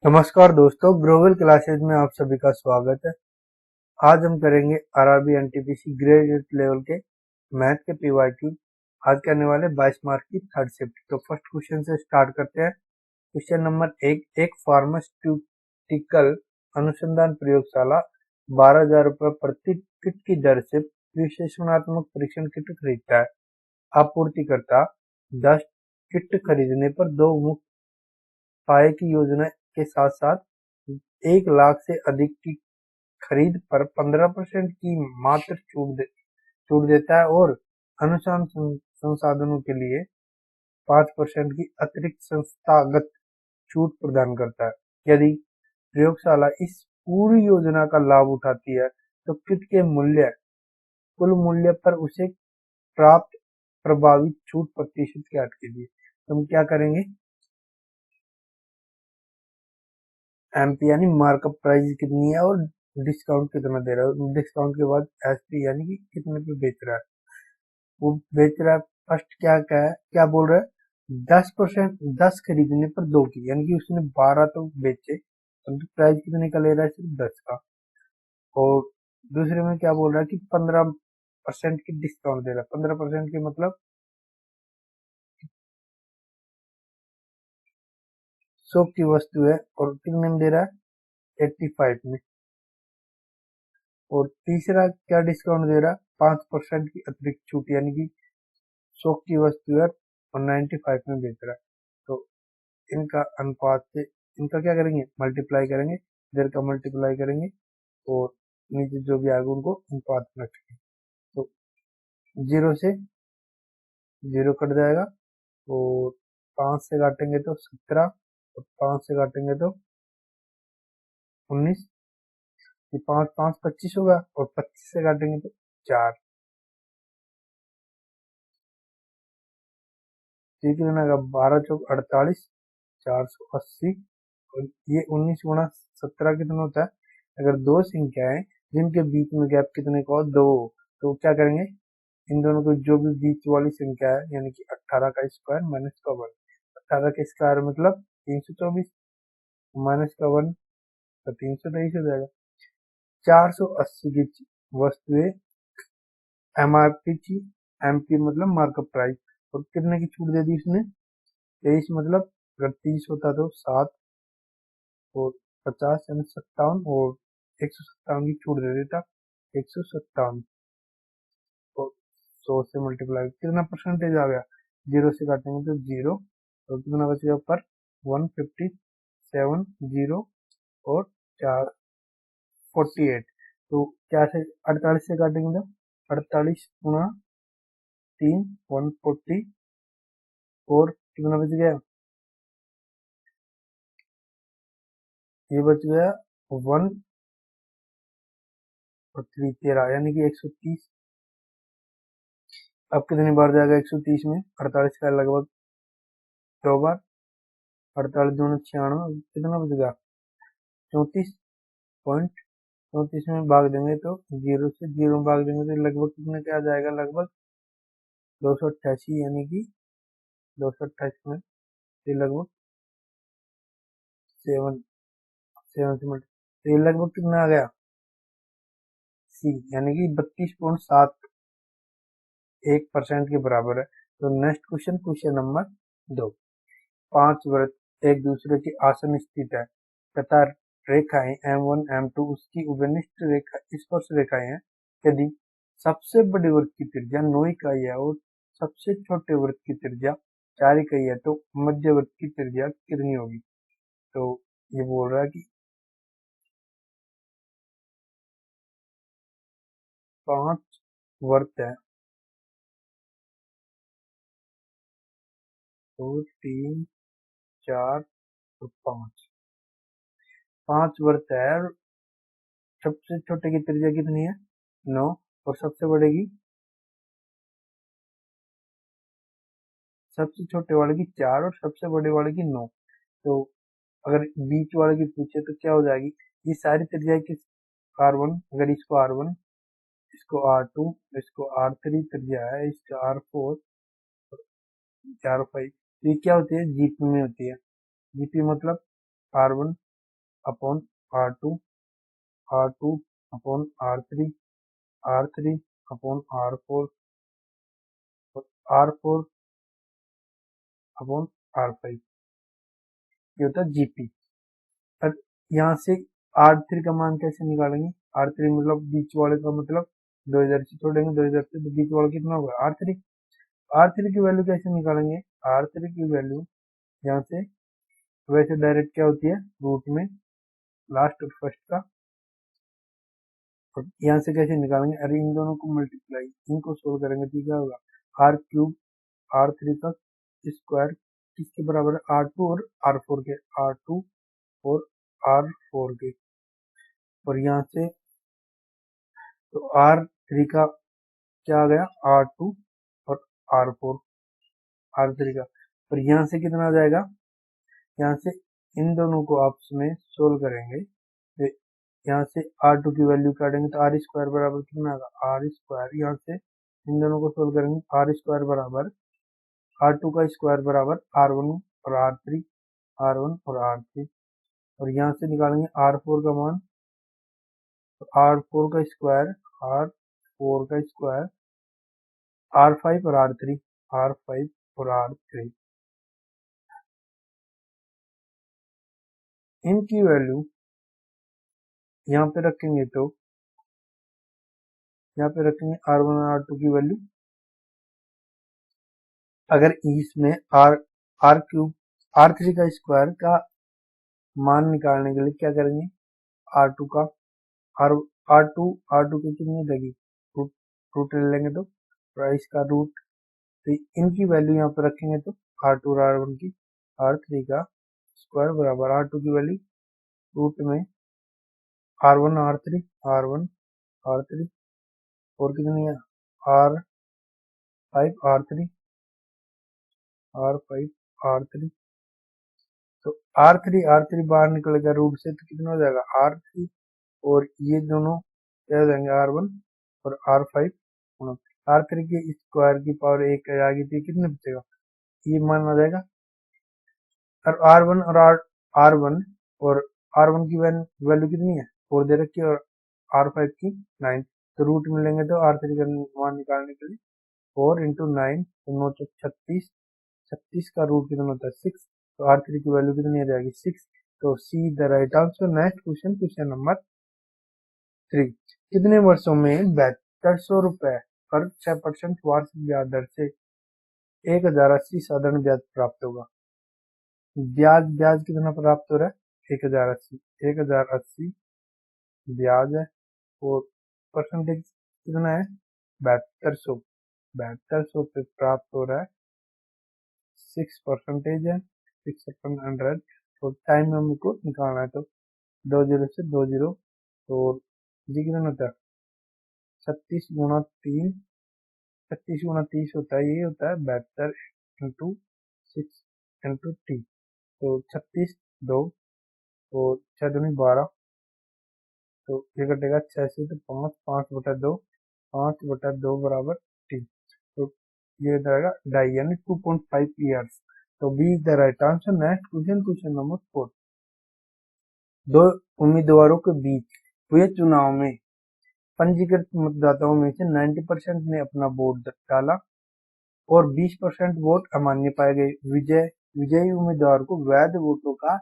नमस्कार दोस्तों, global classes में आप सभी का स्वागत है। आज हम करेंगे आरआरबी एनटीपीसी ग्रेजुएट लेवल के मैथ के पीवाईक्यू। आज के आने वाले 22 मार्क की थर्ड शिफ्ट। तो फर्स्ट क्वेश्चन से स्टार्ट करते हैं। क्वेश्चन नंबर एक फार्मास्यूटिकल अनुसंधान प्रयोगशाला 12,000 रुपये प्रति किट की दर से विश्लेषणात्मक परीक्षण किट खरीदता है। आपूर्तिकर्ता 10 किट खरीदने पर 2 मुफ्त पाए की योजना के साथ साथ 1 लाख से अधिक की खरीद पर 15% की मात्र छूट देता है और अनुसंधान संसाधनों के लिए 5% की अतिरिक्त संस्थागत छूट प्रदान करता है। यदि प्रयोगशाला इस पूरी योजना का लाभ उठाती है तो किट के कुल मूल्य पर उसे प्राप्त प्रभावित छूट प्रतिशत के अटकेगी। तो हम क्या करेंगे, एमपी यानी मार्कअप प्राइस कितनी है और डिस्काउंट कितना दे रहा है। डिस्काउंट के बाद एसपी यानी कि कितने पे बेच रहा है, वो बेच रहा है। फर्स्ट क्या बोल रहा है, 10%, 10 खरीदने पर 2 की, यानी कि उसने 12 तो बेचे परंतु प्राइस कितने का ले रहा है, सिर्फ 10 का। और दूसरे में क्या बोल रहा है कि 15% की डिस्काउंट दे रहा है। 15% की मतलब 100 की वस्तु है और कितने में दे रहा है, 85 में। और तीसरा क्या डिस्काउंट दे रहा है, 5% की अतिरिक्त छूट, यानी कि 100 की वस्तु है और 95 में बेच रहा है। तो इनका अनुपात से इनका क्या करेंगे, मल्टीप्लाई करेंगे, इधर का मल्टीप्लाई करेंगे और नीचे जो भी आएगा उनको अनुपात में रखेंगे। तो 0 से 0 कट जाएगा और 5 से काटेंगे तो 17 और 5 से काटेंगे तो 19। 5 5 25 होगा और 25 से काटेंगे तो 4। ठीक है ना, 12 चौक 48, 480 और ये 19 गुणा 17 कितना होता है। अगर दो संख्याएं जिनके बीच में गैप कितने का हो, 2, तो क्या करेंगे, इन दोनों को जो भी बीच वाली संख्या है यानी कि 18 का स्क्वायर माइनस का 1। 18 का स्क्वायर मतलब 324 माइनस का 1 तो 323 हो जाएगा। 480 की वस्तुएं एमआरपी की, एमपी मतलब मार्कअप प्राइस, और कितने की छूट दे दी उसने, 23, मतलब अगर 30 होता तो 7 और 50 यानी 57 और 157 की छूट दे देता, 157 और 100 से मल्टीप्लाई कितना परसेंटेज आ गया, 0 से काटेंगे तो 0 और कितना बचेगा पर 157, 0 और 4 48। तो क्या से 48 से काटेंगे तो 48 गुणा 3 140 और कितना बच गया, ये बच गया 1 और 3 13 यानी कि 130। अब कितनी बार जाएगा 130 में, 48 का लगभग 2 बार, 48 दूनी 96, कितना बचेगा 34.34 में भाग देंगे तो 0 से 0 में भाग देंगे तो लगभग कितने क्या आ जाएगा, लगभग 288, यानी कि 228 में ये लगभग 7 7 से मल्टी, तो ये लगभग कितना आ गया, सी, यानी कि 32.71% के बराबर है। तो नेक्स्ट क्वेश्चन, क्वेश्चन नंबर 2। 5 वृत्त एक दूसरे के आसन स्थित है तथा रेखाएं M1 M2 उसकी उभयनिष्ठ रेखा स्पर्श रेखाएं हैं। यदि सबसे बड़ी वृत्त की त्रिज्या 9 इकाई है और सबसे छोटे वृत्त की त्रिज्या 4 इकाई है तो मध्य वृत्त की त्रिज्या कितनी होगी। तो ये बोल रहा है कि 5 वृत्त है, 2 3 4 और 5, 5 वृत्त है और सबसे छोटे की त्रिज्या कितनी है, 9, और सबसे छोटे वाले की 4 और सबसे बड़े वाले की 9। तो अगर बीच वाले की पूछे तो क्या हो जाएगी, ये सारी त्रिज्या किस, R1, अगर इसको R1, इसको R2, इसको R3 त्रिज्या है, इसका R4, R5, तो ये क्या होती है, जीपी में होती है। जीपी मतलब R1 upon R2 upon R3 upon R4 और R4 अपॉन R5, ये होता है जीपी। अब यहाँ से R3 का मान कैसे निकालेंगे? R3 मतलब बीच वाले का मतलब 2 इधर से छोड़ेंगे, 2 इधर से, तो बीच वाला कितना होगा? R3 की वैल्यू कैसे निकालेंगे? R3 की वैल्यू यहाँ से वैसे डायरेक्ट क्या होती है, रूट में लास्ट और फर्स्ट का, और यहाँ से कैसे निकालेंगे? अरे इन दोनों को मल्टीप्लाई, इनको सोल्व करेंगे तो क्या होगा? R³ R3 का स्क्वायर किसके बराबर है? R2 और R4 के, R2 और R4 के, और यहाँ से तो R3 का क्या आ गया? R2 और R4, R3 का, और यहाँ से कितना आ जाएगा? यहाँ से इन दोनों को आपस में सोल्व करेंगे, यहाँ से R2 की वैल्यू काटेंगे तो R स्क्वायर बराबर कितना आएगा? R स्क्वायर, यहाँ से इन दोनों को सोल्व करेंगे, R स्क्वायर बराबर R2 का स्क्वायर बराबर R1 और R3, R1 और R3, और यहाँ से निकालेंगे R4 का मान, तो R4 का स्क्वायर, R4 का स्क्वायर R5 और R3, R5 और R3, इनकी वैल्यू यहाँ पे रखेंगे तो यहाँ पे रखेंगे R1 और R2 की वैल्यू। अगर इसमें R³ R3 का स्क्वायर का मान निकालने के लिए क्या करेंगे? R2 का R2 की कितनी लगी? रूट ले लेंगे तो इसका रूट, तो इनकी वैल्यू यहाँ पे रखेंगे तो R2 और R1 की, R3 का स्क्वायर बराबर R2 की वैल्यू रूट में R1 R3 और कितनी है? R5 R3, तो R3 बाहर निकलेगा रूट से तो कितना हो जाएगा? R3, और ये दोनों क्या हो जाएंगे? R1 और R5, R3 के स्क्वायर की पावर 1 आ गई थी, कितने बचेगा? ये मान आ जाएगा, और R1 और R1 और R1 की वैल्यू कितनी है? 4 दे रखी है, और R5 की 9, तो रूट में लेंगे तो R3 का मान निकालने के लिए 4 इंटू 9, तो 9 36, 36 का रूट कितना होता है? 6, तो R3 की वैल्यू कितनी आ जाएगी? 6, तो see the right answer. Next question number 3, कितने वर्षों में 7200 रुपए पर 6% वार्षिक ब्याज दर से 1080 साधारण ब्याज प्राप्त होगा? ब्याज कितना प्राप्त हो रहा है? 1080 ब्याज है, और परसेंटेज कितना है? 7200 पे प्राप्त हो रहा है 6% है, 6/100, तो टाइम में हमको निकालना है, तो 20 से 20, तो ये कितना होता है? 36 गुना 30 होता है, ये होता है 72 इंटू 6 इंटू टी, तो 36 2, और 6 दूनी 12, तो ये कटेगा 6 से, तो 5/2, 5/2 बराबर टी, तो ये रहेगा ढाई यानी 2.5 ईयर्स, तो B is the right answer. Next question number 4, दो उम्मीदवारों के बीच हुए चुनाव में पंजीकृत मतदाताओं में से 90% ने अपना वोट डाला और 20% वोट अमान्य पाए गए। विजयी उम्मीदवार को वैध वोटों का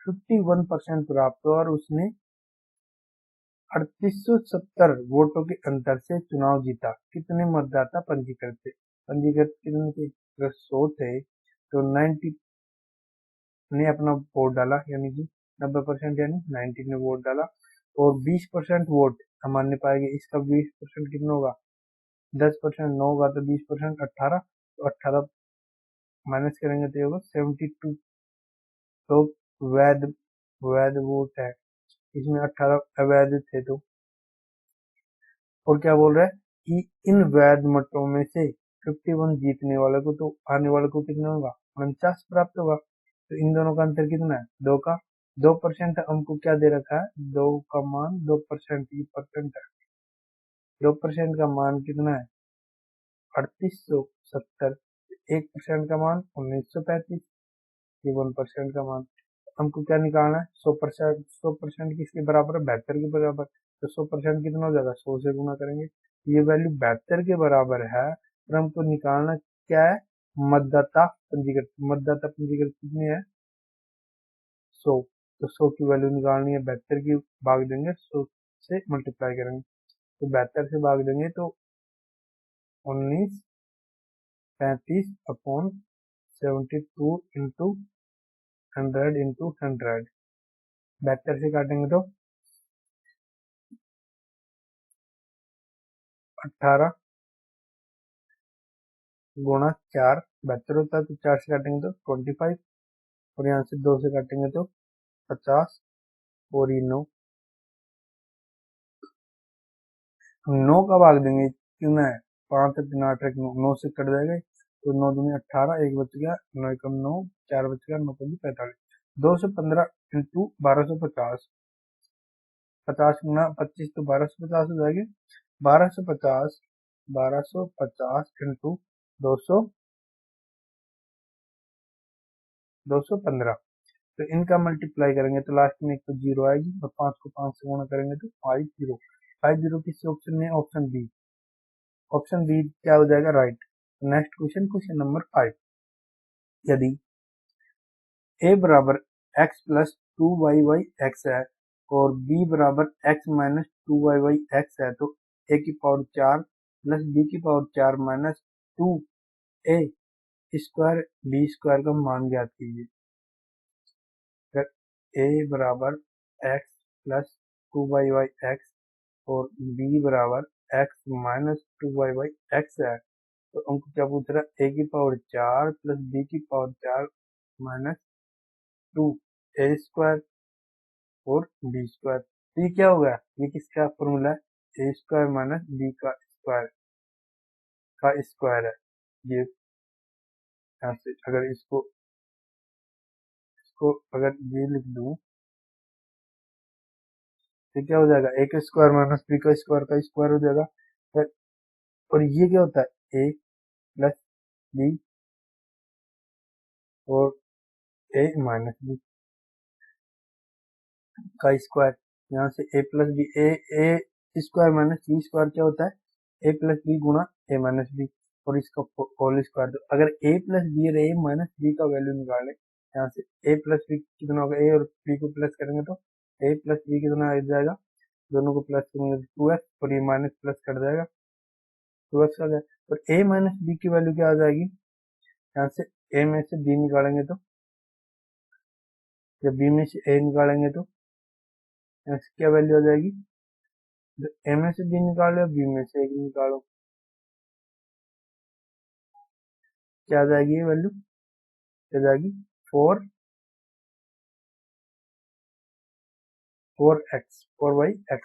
51% प्राप्त हुआ और उसने 3870 वोटों के अंतर से चुनाव जीता। कितने मतदाता पंजीकृत थे? पंजीकृत कितने थे? अगर 100 थे तो 90 ने अपना वोट डाला, यानी कि 90% यानी 90 ने वोट डाला, और 20% वोट अमान्य पाए गए। इसका 20% कितना होगा? 10% 9 होगा, तो 20% 18, तो 18 माइनस करेंगे तो ये होगा 72, तो वैध वैध वोट है, इसमें 18 अवैध थे। तो और क्या बोल रहा है कि इन वैध मतों में से 51 जीतने वाले को, तो आने वाले को कितना होगा? 49 प्राप्त होगा, तो इन दोनों का अंतर कितना है? 2 का, 2% हमको क्या दे रखा है? 2 का मान 2%, ये परसेंट है, 2% का मान कितना है? 3870, 1% का मान 1935, ये 1% का मान हमको क्या निकालना है, 100%। 100% किसके बराबर है, 72 के बराबर। तो 100% कितना हो जाएगा, 100 से गुना करेंगे, ये वैल्यू 72 के बराबर है। और हमको निकालना क्या है, मतदाता पंजीकृत। मतदाता पंजीकृत कितनी है, 100। तो 100 की वैल्यू निकालनी है, 72 की भाग देंगे, 100 से मल्टीप्लाई करेंगे। तो 72 से भाग देंगे तो 1935/72 इंटू 100 इंटू 100। 72 से काटेंगे तो 18 गुणा 4, 72 होता है, तो 4 से काटेंगे तो 25, और यहाँ से 2 से काटेंगे तो 50, और ये 9। 9 का भाग देंगे, क्यों है 5 3 8 1 9, 9 से कट जाएगा, तो 9 दूनी 18, 1 बच गया, 9 एकम 9, 4 बच गया, 9 पंजी 45। 215 इंटू 1250, 50 गुना 25 तो 1250 हो जाएगी। 1250 1250 इंटू 200 215। तो इनका मल्टीप्लाई करेंगे तो लास्ट में एक तो जीरो आएगी, और 5 को 5 से गुणा करेंगे तो 50। 50 किस ऑप्शन में, ऑप्शन बी। ऑप्शन बी क्या हो जाएगा, right. Next question, question number 5। यदि a बराबर x प्लस 2yy x है और b बराबर x माइनस 2yy x है, तो a की पावर 4 प्लस b की power 4 minus 2a square b square का मान ज्ञात कीजिए। अगर a बराबर x प्लस 2yy x और b बराबर x माइनस 2yy x है, तो हमको क्या पूछ रहा है, a की पावर 4 प्लस b की पावर 4 माइनस 2a स्क्वायर और b स्क्वायर। तो ये क्या होगा, ये किसका फॉर्मूला है, a स्क्वायर माइनस b का स्क्वायर है। ये यहाँ से अगर इसको अगर ये लिख दूं तो क्या हो जाएगा, a का स्क्वायर माइनस b का स्क्वायर हो जाएगा। और ये क्या होता है, a प्लस b और a माइनस b का स्क्वायर। यहाँ से a plus B, A square minus B square क्या होता है, a प्लस बी गुणा a माइनस बी, और इसका होल स्क्वायर। तो अगर a प्लस बी और a माइनस बी का वैल्यू निकाले, यहाँ से a प्लस बी कितना होगा, a और b को प्लस करेंगे तो a प्लस बी कितना आ जाएगा, दोनों को प्लस करेंगे तो 2x, और ये माइनस प्लस कट जाएगा, 2x आ जाएगा। और a माइनस बी की वैल्यू क्या आ जाएगी, यहाँ से a में से b निकालेंगे तो, या b में से a निकालेंगे तो यहाँ से क्या वैल्यू आ जाएगी, ए में से बी निकालो, बी में से एक निकालो, क्या आ जाएगी ये वैल्यू, क्या जाएगी 4y x।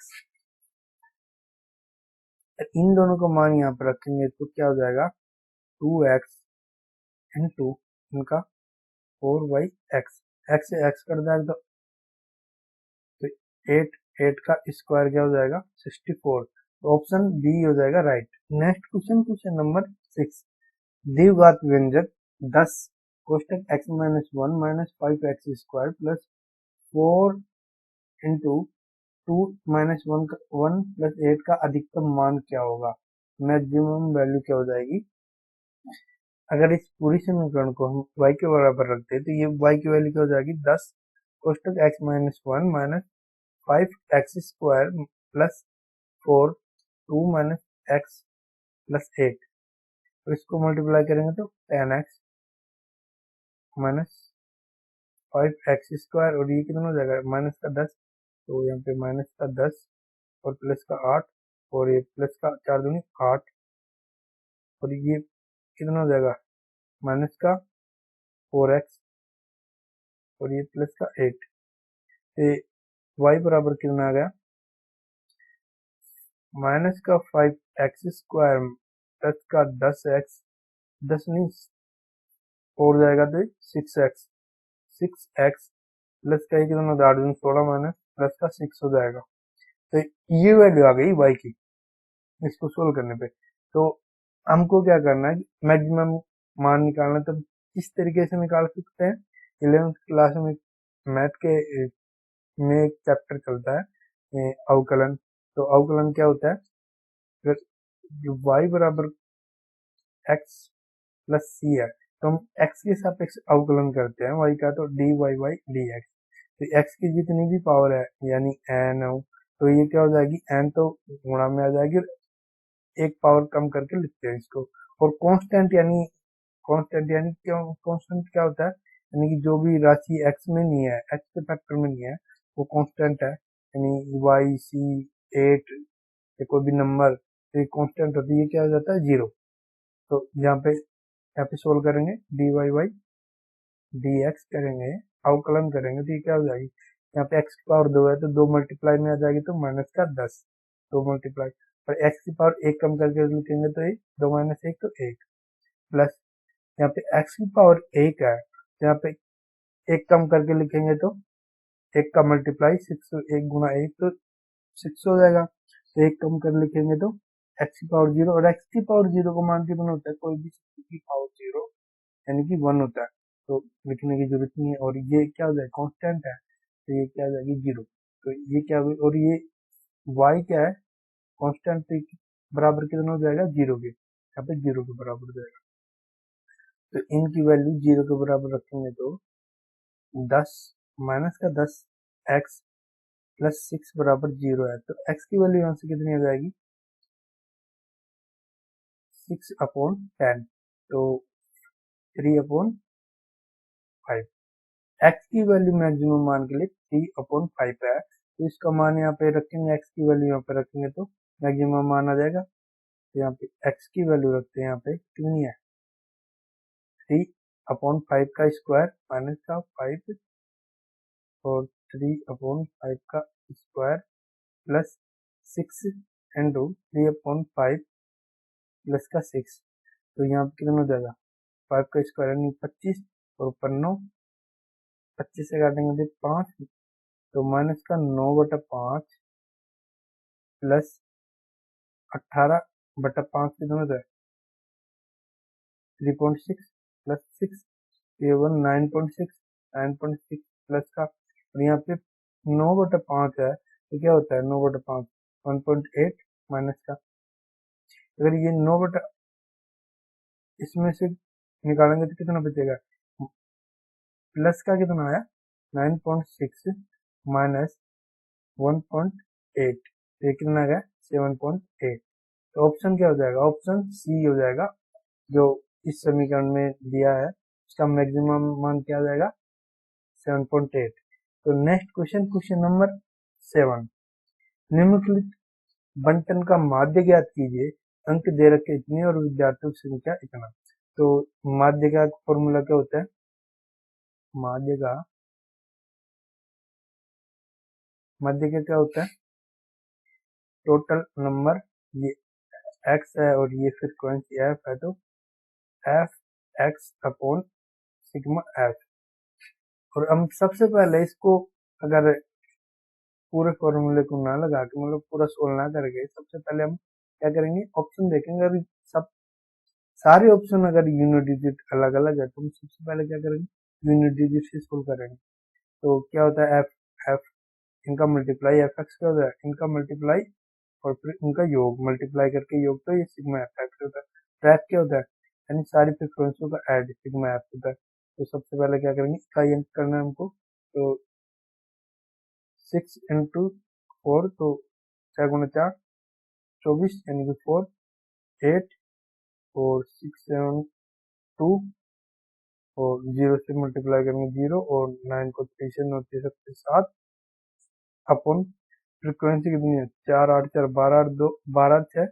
इन दोनों को मान यहाँ पर रखेंगे तो क्या हो जाएगा, 2x इंटू इनका 4y x, x से x कर जाएगा तो 8 का स्क्वायर क्या हो जाएगा, 64। तो ऑप्शन बी हो जाएगा right. Next question, question number 6। द्विघात व्यंजक 10 कोष्टक x minus 1 minus 5x square plus 4 into 2 minus 1 plus 8 का अधिकतम मान क्या होगा, मैक्सिमम वैल्यू क्या हो जाएगी। अगर इस पूरी समीकरण को हम y के बराबर रखते हैं तो ये y की वैल्यू क्या हो जाएगी, 10 कोष्टक x minus 1 minus 5x square plus 4 2 minus x plus 8। तो इसको मल्टीप्लाई करेंगे तो 10x माइनस 5x स्क्वायर, और ये कितना हो जाएगा, माइनस का 10, तो यहाँ पे माइनस का 10 और प्लस का 8, और ये प्लस का 4 दूनी 8, और ये कितना हो जाएगा, माइनस का 4x और ये प्लस का 8। ये y बराबर कितना आ गया, माइनस का 5x स्क्वायर प्लस का 10x, 10 नहीं और जाएगा तो 6x प्लस का कितना होगा, 8 दूनी 16 माइनस प्लस का 6 हो जाएगा। तो ये वैल्यू आ गई y की, इसको सोल्व करने पे। तो हमको क्या करना है, मैक्सिमम मान निकालना। तो इस तरीके से निकाल सकते हैं 11th क्लास में मैथ के में एक चैप्टर चलता है अवकलन। तो अवकलन क्या होता है, अगर जो y बराबर x प्लस सी है तो हम x के सापेक्ष अवकलन करते हैं y का, तो dy बाई dx। तो x की जितनी भी पावर है यानी n हो तो ये क्या हो जाएगी, n तो गुणा में आ जाएगी और एक पावर कम करके लिखते हैं इसको। और कांस्टेंट यानी क्यों कांस्टेंट क्या होता है, यानी कि जो भी राशि x में नहीं है, x के फैक्टर में नहीं है, वो कांस्टेंट है। यानी y c 8 या कोई भी नंबर तो ये कांस्टेंट होती है, ये क्या हो जाता है, जीरो। तो यहाँ पे सोल्व करेंगे dy बाई dx करेंगे, अवकलन करेंगे तो ये क्या हो जाएगी, यहाँ पे x की पावर 2 है तो 2 मल्टीप्लाई में आ जाएगी तो माइनस का 10, 2 मल्टीप्लाई। और x की पावर 1 कम करके लिखेंगे तो 2 माइनस 1 तो 1, प्लस यहाँ पे x की पावर 1 है तो यहाँ पे 1 कम करके लिखेंगे तो 1 का मल्टीप्लाई 6, 1 गुना 1 तो 6 हो जाएगा। तो 1 कम कर लिखेंगे तो x की पावर 0, और x की पावर 0 को मान के बना होता है कोई भी चीज की पावर 0 यानी कि 1 होता है, तो लिखने की जरूरत नहीं है। और ये क्या हो जाएगा, कांस्टेंट है तो ये क्या हो जाएगी, 0। तो ये क्या हुई, और ये y क्या है, कांस्टेंट, तो बराबर कितना हो जाएगा, 0 के, यहाँ पे 0 के बराबर हो जाएगा। तो इनकी वैल्यू 0 के बराबर रखेंगे तो 10 माइनस का 10 x प्लस 6 बराबर 0 है। तो x की वैल्यू यहाँ से कितनी हो जाएगी, 6/10, तो 3/5। x की वैल्यू मैक्सिमम मान के लिए 3/5 है, तो इसका मान यहाँ पे रखेंगे, x की वैल्यू यहाँ पे रखेंगे तो मैक्सिमम मान आ जाएगा। तो यहाँ पे x की वैल्यू रखते हैं, यहाँ पे कितनी है, 3/5 का स्क्वायर माइनस का 5, और 3/5 का स्क्वायर प्लस 6 इंटू 3/5 प्लस का 6, तो यहाँ पे कितना हो जाएगा, 5 का स्क्वायर यानी 25, और ऊपर 9, 25 से काटेंगे तो 5, तो माइनस का 9/5 प्लस 18/5 कितना होता है, 3.6 प्लस 6, ये 9.6, 9.6 प्लस का, और यहाँ पे 9/5 है तो क्या होता है, 9/5 1.8 माइनस का, अगर ये 9 बटा इसमें से निकालेंगे तो कितना बचेगा, प्लस का कितना आया 9.6 माइनस 1.8, ये कितना आ गया 7.8। तो ऑप्शन क्या हो जाएगा, ऑप्शन सी हो जाएगा, जो इस समीकरण में दिया है उसका मैक्सिमम मान क्या आ जाएगा, 7.8। तो नेक्स्ट क्वेश्चन, क्वेश्चन नंबर 7, निम्नलिखित बंटन का माध्य ज्ञात कीजिए, अंक दे रखे इतने और विद्यार्थियों की संख्या इतना। तो माध्य का फॉर्मूला क्या होता है, माध्य का क्या होता है, टोटल नंबर, ये x है और ये फ्रीक्वेंसी f है, तो f x upon sigma f। और हम सबसे पहले इसको अगर पूरे फॉर्मूले को ना लगा के, मतलब पूरा सोल्व ना करके, सबसे पहले हम क्या करेंगे, ऑप्शन देखेंगे। अगर सब सारे ऑप्शन अगर यूनिट डिजिट अलग अलग है तो हम सबसे पहले क्या करेंगे, यूनिट डिजिट से सोल्व करेंगे। तो क्या होता है, एफ इनका मल्टीप्लाई, एफ एक्स क्या होता है, इनका मल्टीप्लाई और फिर इनका योग, मल्टीप्लाई करके योग, तो ये सिग्मा एफ एक्स होता है। ट्रैक क्या होता है, यानी सारी फ्रिक्वेंसियों का ऐड, सिग्मा एफ होता है। तो सबसे पहले क्या करेंगे, इकाई अंक करना है हमको, तो 6 इंटू 4, तो 6 × 4 24, यानी कि 4 8, और 6 7 2, और 0 से मल्टीप्लाई करेंगे 0, और 9 को 3 से 9 3 7 अपन फ्रिक्वेंसी कितनी है, 4 8 4 12 8 2 12 6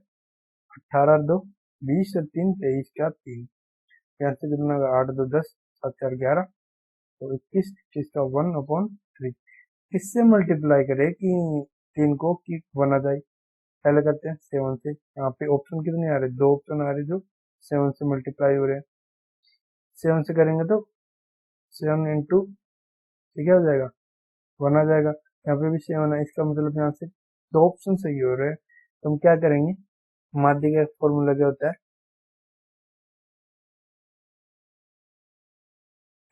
18 2 20 और 3 23 का 3, यहाँ से कितना होगा, 8 2 10 7 4 11, तो 21, 21 का 1/3। किससे मल्टीप्लाई करें कि 3 को कि 1 आ जाए, पहले करते हैं 7 से। यहाँ पे ऑप्शन कितने आ रहे, 2 ऑप्शन आ रहे जो 7 से मल्टीप्लाई हो रहे हैं। 7 से करेंगे तो 7 इंटू क्या हो जाएगा, 1 आ जाएगा। यहाँ पे भी 7 है, इसका मतलब यहाँ से 2 ऑप्शन सही हो रहे हैं। तो हम क्या करेंगे, माध्य का फॉर्मूला क्या होता है,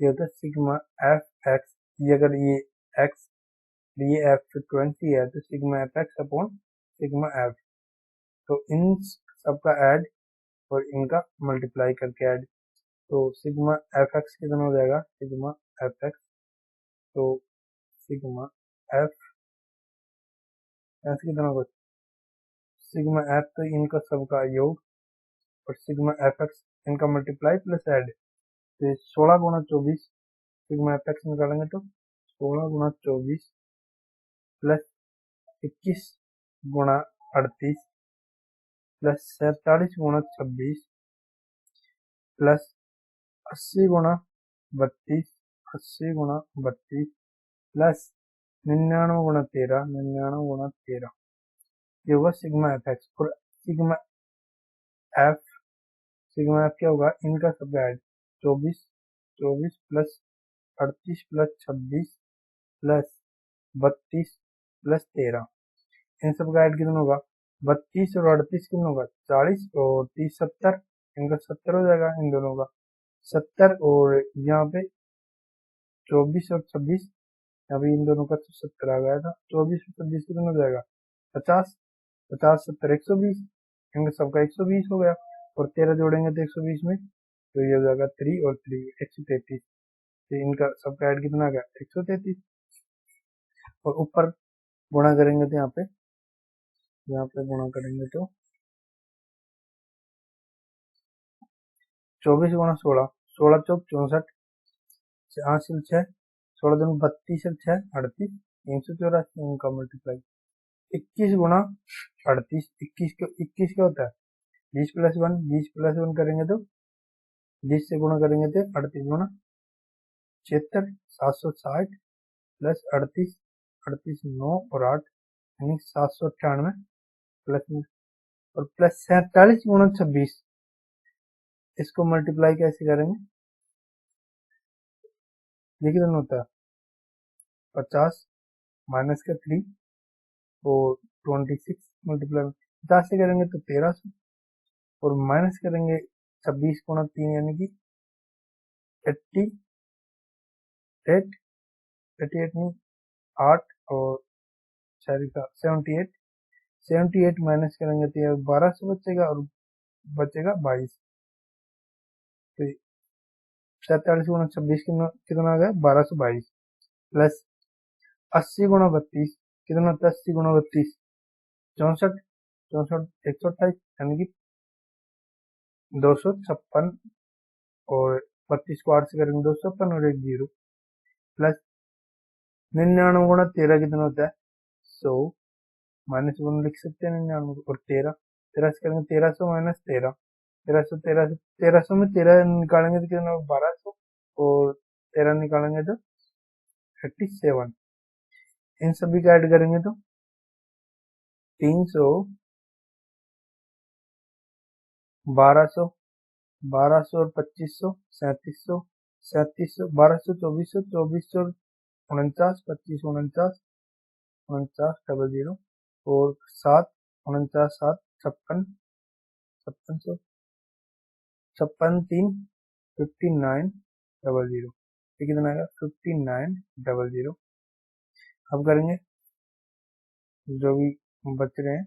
ये होता है सिग्मा एफ एक्स ये अगर ये एक्स ये एफ फ्रिक्वेंसी है तो sigma F x upon sigma F, तो इन सबका ऐड और इनका मल्टीप्लाई करके ऐड, तो सिग्मा एफ एक्स कितना हो जाएगा, सिग्मा एफ एक्स, तो सिग्मा एफ एक्स कितना होगा, सिग्मा एफ तो इनका सबका योग और सिग्मा एफ एक्स इनका मल्टीप्लाई प्लस ऐड, तो 16 × 24 सिग्मा एफ एक्स निकालेंगे तो 16 × 24 प्लस 21 × 38 प्लस 47 × 26 प्लस 80 × 32 80 × 32 प्लस 99 × 13 ये होगा सिग्मा एफ एक्स। और एफ सिग्मा एफ क्या होगा, इनका सब add 24 24 plus 38 plus 26 plus 32 plus 13, इन सब का ऐड कितना होगा, 32 और 38 कितना होगा 40 और 30 70, इनका 70 हो जाएगा इन दोनों का 70, और यहाँ पे 24 और 26, यहाँ पे इन दोनों का 70 आ गया था, 24 और 26 कितना हो जाएगा 50, 50 70 120, इनका सबका 120 हो गया, और 13 जोड़ेंगे तो 120 में, तो ये हो जाएगा 3 और 3 133, तो इनका सबका ऐड कितना आ गया 133, और ऊपर गुणा करेंगे तो यहाँ पे गुणा करेंगे तो 24 × 16 16 चौक 64, 8 से 6 16 दूनी 32 और 6 38 384, इनका मल्टीप्लाई 21 × 38, 21 क्या होता है 20 + 1, 20 + 1 करेंगे तो 20 से गुणा करेंगे तो 38 × 76 760 प्लस 38 38 9 और 8 यानी 798 प्लस और प्लस 47 × 26, इसको मल्टीप्लाई कैसे करेंगे, ये कितना होता है 50 माइनस का 3 और 26 मल्टीप्लाई 50 से करेंगे तो 1300, और माइनस करेंगे 26 × 3 यानी कि 88 88 में 8 और 4 का 78 78 माइनस करेंगे तो ये 1200 बचेगा, और बचेगा 22, तो 47 × 26 कितना आ गया 1222, प्लस 80 × 32 कितना होता है 80 × 32 64 64 128 यानी कि 256, और 32 को 8 से करेंगे 256 और 1 0, प्लस 99 × 13 कितना होता है 100, माइनस 1 लिख सकते हैं 99 और 13 13 से करेंगे 1300 माइनस 13 1300 में 13 निकालेंगे तो कितना 1200, और 13 निकालेंगे तो 37, इन सभी का ऐड करेंगे तो 300 1200 1200 और 2500 3700 3700 1200 2400 2400 49 25 49 49 00 और 7 49 7 56 5600 56 3 59 00, ये कितना आएगा 59 00। अब करेंगे जो भी बच रहे हैं,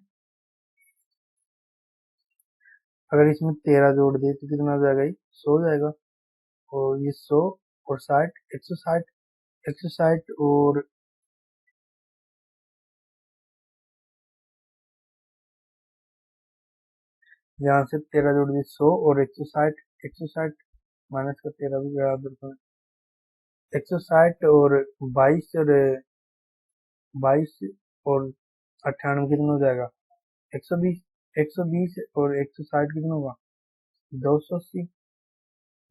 अगर इसमें 13 जोड़ दे तो कितना हो जाएगा, ये 100 हो जाएगा, और ये 100 और 60 160 160 और यहाँ से 13 जोड़ दिए 100 और 160 160 माइनस का 13 भी बराबर 160 और 22 और 22 और 98 कितना हो जाएगा 120 120 और 160 कितना होगा 280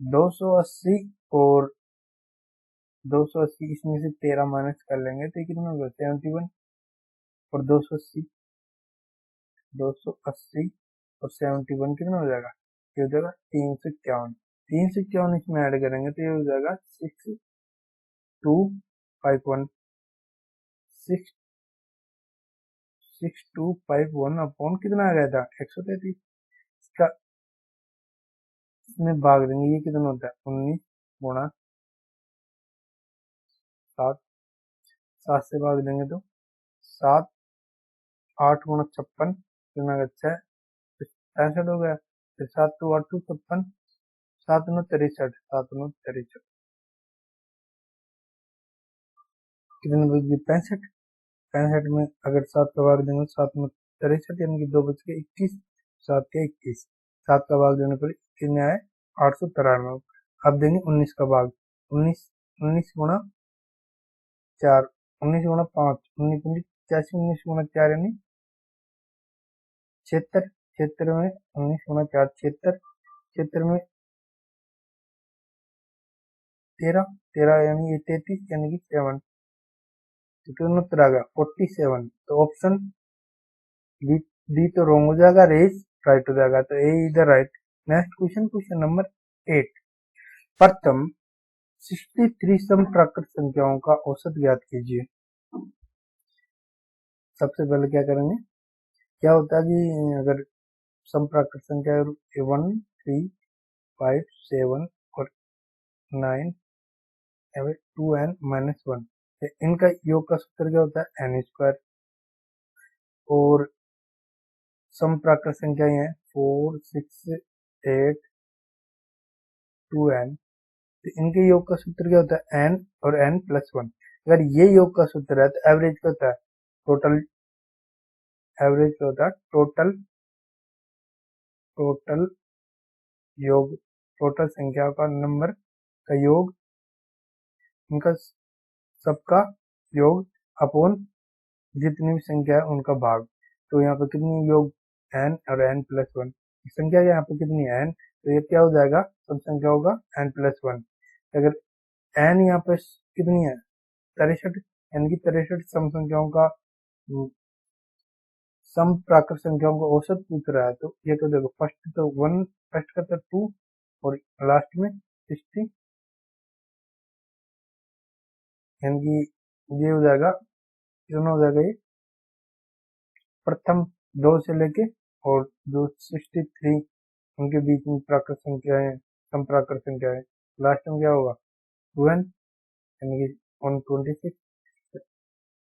280 और 280, इसमें से 13 माइनस कर लेंगे तो कितना होगा 71, और 280 280 और 71 कितना हो जाएगा, ये हो जाएगा 351 351, इसमें ऐड करेंगे तो ये हो जाएगा 6251 6251 अपॉन कितना आ गया था 133, इसका इसमें भाग देंगे, ये कितना होता है 19 × 7, 7 से भाग देंगे तो 7, 8 गुणा 56 कितना 6, 65 हो गया। फिर 7 2 8 2 56, 7 9 63, 7 9 63 कितने बच गए 65। 65 में अगर 7 का भाग देंगे 7 में 63 यानी कि 2 बच गए 21, 7 के 21, 7 का भाग देने पर कितने आए 893। अब देंगे 19 का भाग, 19 19 गुणा 4, 19 गुणा 5, 19 85, 19 गुणा 4 यानी 76, 76 में 19 गुणा 4 76, 76 में 13, 13 यानी 33 यानी कि 7, तो कितना उत्तर आ गया 47। तो ऑप्शन डी तो रॉन्ग हो जाएगा, रेस राइट हो जाएगा, तो A is the right. Next question, question number 8। प्रथम 63 समप्राकृत संख्याओं का औसत ज्ञात कीजिए। सबसे पहले क्या करेंगे, क्या होता है कि अगर समप्राकृत संख्या 1 3 5 7 और 9 2n माइनस 1, इनका योग का सूत्र क्या होता है n स्क्वायर। और समप्राकृत संख्या है 4 6 8 2n, तो इनके योग का सूत्र क्या होता है n और n प्लस 1। अगर ये योग का सूत्र है तो एवरेज क्या होता है टोटल, एवरेज क्या होता है टोटल, टोटल योग, टोटल संख्या का नंबर का योग, उनका सबका योग अपॉन जितनी भी संख्या है उनका भाग। तो यहाँ पर कितनी योग n और n प्लस 1, संख्या यहाँ पर कितनी है n, तो ये क्या हो जाएगा सब संख्या होगा n प्लस 1। अगर n यहाँ पर कितनी है 63, यानी कि 63 सम संख्याओं का सम प्राकृत संख्याओं का औसत पूछ रहा है। तो ये तो देखो फर्स्ट तो 1, फर्स्ट का तो 2 और लास्ट में 60, यानी कि ये हो जाएगा कितना हो जाएगा ये प्रथम 2 से लेके और जो 63 उनके बीच में प्राकृत संख्याएं सम प्राकृत संख्याएं, लास्ट में क्या होगा 2n यानी कि 126,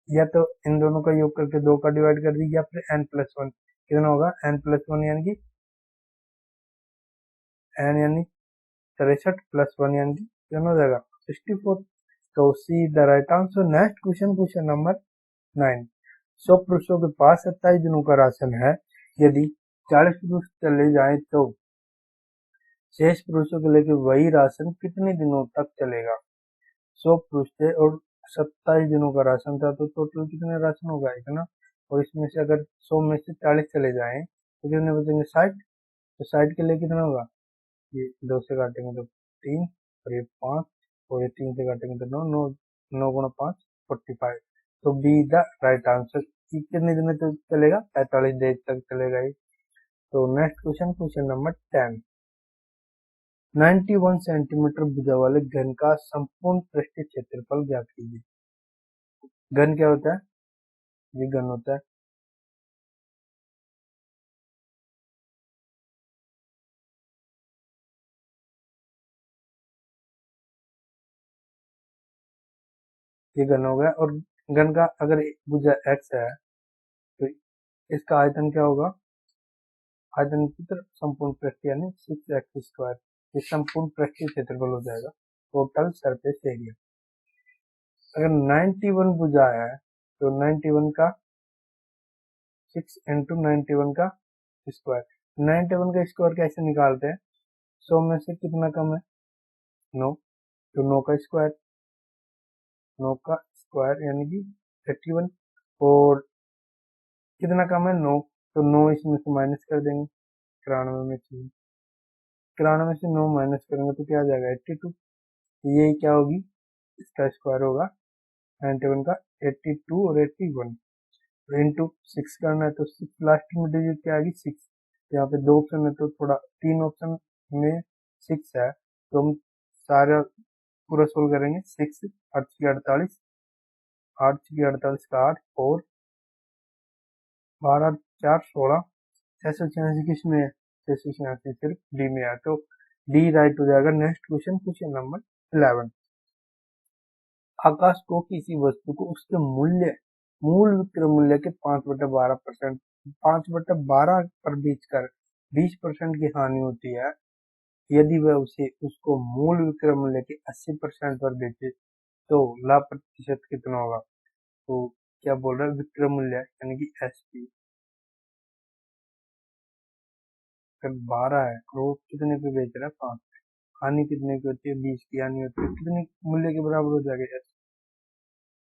या तो इन दोनों का योग करके 2 का डिवाइड कर दी या फिर n प्लस 1, कितना होगा n प्लस 1 यानी कि n यानी 63 प्लस 1 यानी कि कितना हो जाएगा 64। तो see the right answer. Next question, question number 9। 100 पुरुषों के पास 27 दिनों का राशन है, यदि 40 पुरुष चले जाएं तो शेष पुरुषों के लेके वही राशन कितने दिनों तक चलेगा। 100 पुरुष थे और 27 दिनों का राशन था, तो टोटल कितने राशन होगा इतना, और इसमें से अगर 100 में से 40 चले जाएं तो कितने बचेंगे 60, तो 60 के लिए कितना होगा, ये 2 से काटेंगे तो 3 और ये 5 और ये 3 से काटेंगे तो 9, 9 9 गुणा 5 45। तो बी द राइट आंसर। कितने दिन तक चलेगा 45 दिन तक चलेगा ये। तो next question, question number 10। 91 centimetre भुजा वाले घन का संपूर्ण पृष्ठीय क्षेत्रफल ज्ञात कीजिए। घन क्या होता है, ये घन होता है, ये घन हो गया। और घन का अगर भुजा x है तो इसका आयतन क्या होगा, आयतन की तरफ संपूर्ण पृष्ठ यानी 6x स्क्वायर, ये संपूर्ण पृष्ठीय क्षेत्रफल हो जाएगा, टोटल सरफेस एरिया। अगर 91 भुजा है तो 91 का 6 इंटू 91 का स्क्वायर, 91 का स्क्वायर कैसे निकालते हैं, 100 में से कितना कम है 9, तो 9 का स्क्वायर, 9 का स्क्वायर यानी कि 31, और कितना कम है 9, तो 9 इसमें से माइनस कर देंगे 93 में से, 93 से 9 माइनस करेंगे तो क्या आ जाएगा 82, ये क्या होगी इसका स्क्वायर होगा 91 का 82 और 81, इंटू 6 करना है तो 6 लास्ट में डिजिट क्या आएगी 6, यहाँ पे 2 ऑप्शन है तो थोड़ा 3 ऑप्शन में 6 है, तो हम सारा पूरा सोल्व करेंगे। 6 8 की 48, 8 की 48 का 8 और 12 4 16, 686 किस में है 686 सिर्फ डी में है, तो डी राइट हो जाएगा। Next question, question number 11। आकाश को किसी वस्तु को उसके मूल विक्रय मूल्य के 5/12% 5/12 पर बेचकर 20% की हानि होती है। यदि वह उसको मूल विक्रय मूल्य के 80% पर बेचे तो लाभ प्रतिशत कितना होगा? तो क्या बोल रहा है, विक्रय मूल्य यानी कि एसपी अगर 12 है और वो कितने पे बेच रहा है? 5। हानि कितने की होती है? 20 की हानि होती है। कितने मूल्य के बराबर हो जाएगा?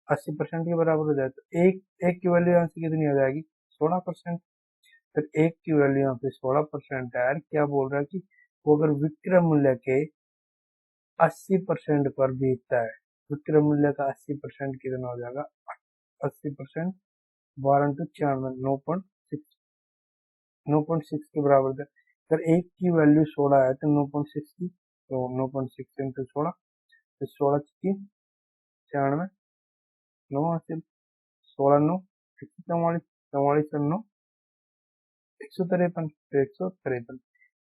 80% के बराबर हो जाए तो एक की वैल्यू यहाँ से कितनी हो जाएगी? 16%। फिर एक की वैल्यू यहाँ पे 16% है यार। क्या बोल रहा है कि वो अगर विक्रय मूल्य के 80% पर बेचता है, विक्रय मूल्य का 80% कितना हो जाएगा? 80% 12 × 4 9.6 के बराबर है। अगर एक की वैल्यू 16 है तो 9.6 की, तो 9.6 इंटू 16, तो 16 की 96, 9 हासिल, 16 9 144, 44 और 9 153, तो 153।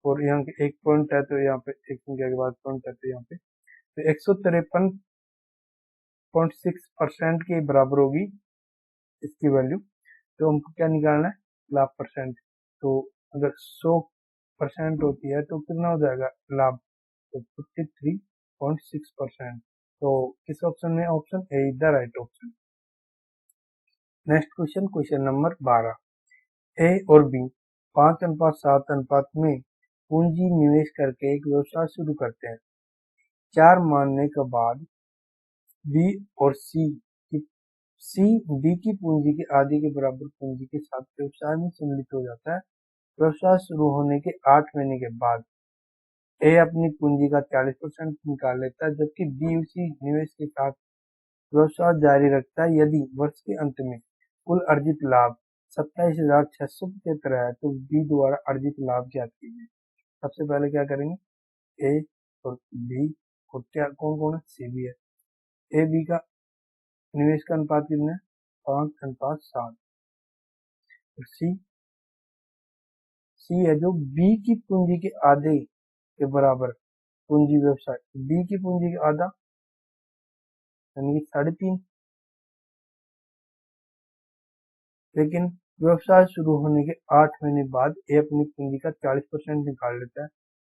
और यहाँ के एक पॉइंट है तो यहाँ पे एक संख्या के बाद पॉइंट है तो यहाँ पे तो 153.6% के बराबर होगी इसकी वैल्यू। तो हमको क्या निकालना है? लाभ परसेंट। तो अगर 100% होती है तो कितना हो जाएगा लाभ? तो 53.6%। तो किस ऑप्शन में? Option A is the right option. Next question, question number 12। ए और बी 5:7 में पूंजी निवेश करके एक व्यवसाय शुरू करते हैं। 4 मानने के बाद बी और सी बी की पूंजी के आधे के बराबर पूंजी के साथ व्यवसाय में सम्मिलित हो जाता है। व्यवसाय शुरू होने के 8 महीने के बाद ए अपनी पूंजी का 40% निकाल लेता है, जबकि बी उसी निवेश के साथ व्यवसाय जारी रखता है। यदि वर्ष के अंत में कुल अर्जित लाभ 27,675 है तो बी द्वारा अर्जित लाभ ज्ञात कीजिए। सबसे पहले क्या करेंगे? ए और बी और क्या कौन कौन है? सी भी है। ए बी का निवेश का अनुपात कितना है? 5:7। और सी है जो बी की पूंजी के आधे के बराबर पूंजी व्यवसाय, बी की पूंजी का आधा यानी कि 3.5। लेकिन व्यवसाय शुरू होने के 8 महीने बाद ए अपनी पूंजी का 40% निकाल लेता है।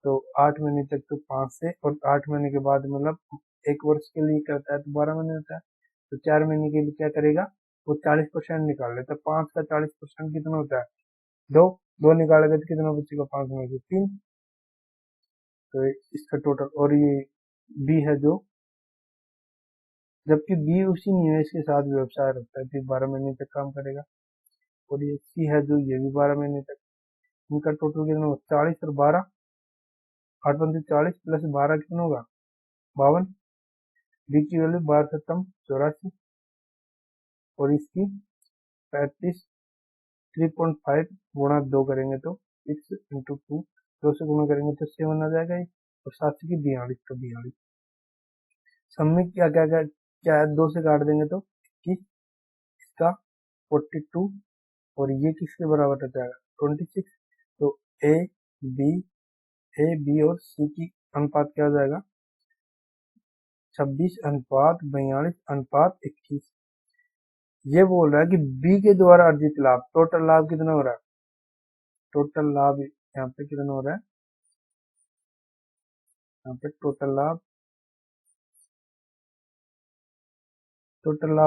तो 8 महीने तक तो 5 से, और 8 महीने के बाद मतलब 1 वर्ष के लिए करता है तो 12 महीने होता है। तो 4 महीने के लिए क्या करेगा? वो 40% निकाल लेता है। 5 का 40% कितना होता है? 2। 2 निकालेगा तो कितना बचेगा? 5 में से 3। तो इसका टोटल, और ये बी है जो, जबकि बी उसी निवेश के साथ व्यवसाय रखता है तो 12 महीने तक काम करेगा। और ये सी है जो, ये भी 12 महीने तक। इनका टोटल कितना होगा? 40 और 12, 8 पंचे 40 प्लस 12 कितना होगा? 52। बी की वैल्यू 12 84, और इसकी 35 3.5 गुणा 2 करेंगे तो 6 इंटू 2, 2 से गुणा करेंगे तो 7 आ जाएगा ये। और 7 की 42, तो 42। सब में क्या क्या क्या क्या है? 2 से काट देंगे तो 21, इसका 42, और ये किसके बराबर हो जाएगा? 26। तो ए बी और सी की अनुपात क्या हो जाएगा? 26:42:21। ये बोल रहा है कि बी के द्वारा अर्जित लाभ, टोटल लाभ कितना हो रहा है? टोटल लाभ यहाँ पे कितना हो रहा है? यहाँ पे टोटल लाभ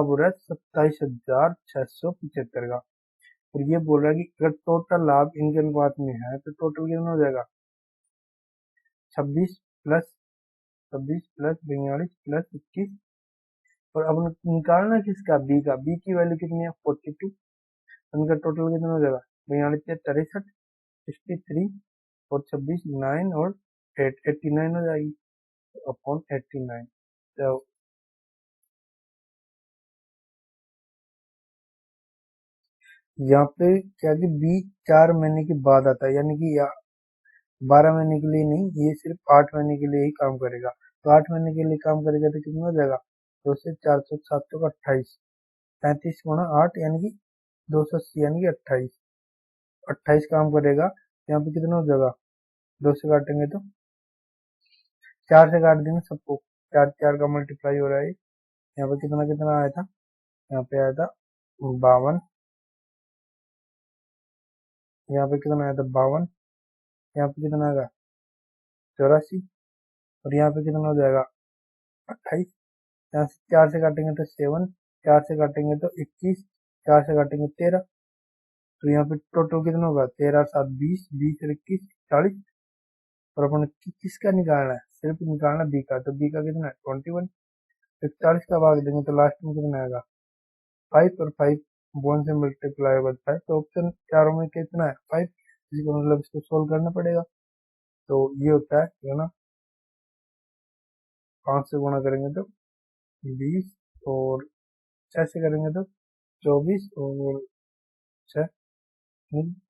हो रहा है 27,675 का। और ये बोल रहा है कि अगर टोटल लाभ इनके अनुपात में है तो टोटल कितना हो जाएगा? 26 प्लस 42 प्लस 21। और अब निकालना किसका? बी का। बी की वैल्यू कितनी है? 42। उनका टोटल कितना हो जाएगा? 42 63 63, और 26 9 और 8 89 हो जाएगी अपॉन 89। तो यहाँ पे क्या कि बी 4 महीने के बाद आता है, यानी कि 12 महीने के लिए नहीं, ये सिर्फ 8 महीने के लिए ही काम करेगा। तो 8 महीने के लिए काम करेगा तो कितना हो जाएगा? 2 से 4 सौ 7 सौ 28, 35 गुणा 8 यानी कि 280, यानी कि 28 28 काम करेगा। यहाँ पे कितना हो जाएगा? 2 से काटेंगे तो 4 से काट देंगे सबको, 4 4 का मल्टीप्लाई हो रहा है, यहाँ पे कितना कितना आया था, यहाँ पे आया था 52, यहाँ पे कितना आया था 52, यहाँ पे कितना आएगा 84, और यहाँ पे कितना हो जाएगा 28। यहाँ से 4 से काटेंगे तो 7, 4 से काटेंगे तो 21, 4 से काटेंगे 13, तो यहाँ पे टोटल कितना होगा 13 7 20, 20 और 21 40। और अपन किसका निकालना है, सिर्फ निकालना बी का, तो बी का कितना है 21। 41 का भाग देंगे तो लास्ट में कितना आएगा 5, और 5 वन से मल्टीप्लाई होगा 5, तो ऑप्शन चारों में कितना है 5, इसको मतलब इसको सोल्व करना पड़ेगा। तो ये होता है ना, 5 से गुणा करेंगे तो 20, और 6 से करेंगे तो 24, और 6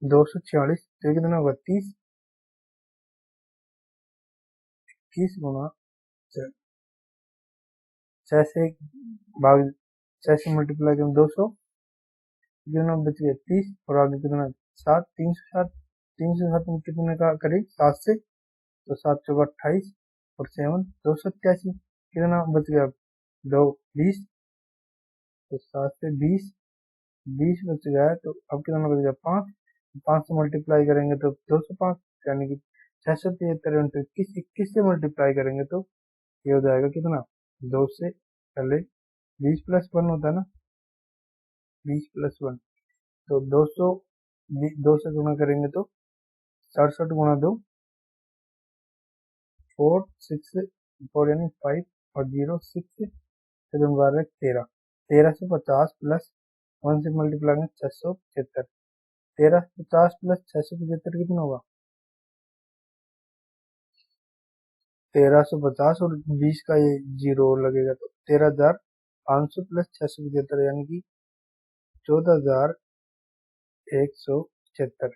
246, तो कितना होगा 30, 21 गुणा 6 से भाग 6 से मल्टीप्लाई करें 200, कितना बच गया 30, और आगे कितना 7, 307, 307 में कितने का करें 7 से, तो 7 चौका 28, और 7 287, कितना बच गया 2 20, तो 7 से 20, 20 बच गया है, तो अब कितना बच गया 5, 5 से मल्टीप्लाई करेंगे तो 205, यानी कि 673 इंटू 21, 21 से मल्टीप्लाई करेंगे तो ये हो जाएगा कितना 2 से पहले 20 प्लस 1 होता है ना, 20 प्लस 1, तो 200, 2 से गुणा करेंगे तो 67 गुणा 2, 4 6 4 यानी 5, और 0 6, फिर हम 13, 1350 प्लस 1 से मल्टीप्लाई करेंगे 675, 1350 प्लस 675 कितना होगा 1350, और 20 का ये 0 लगेगा तो 13,500 प्लस 675, यानी कि 14,176,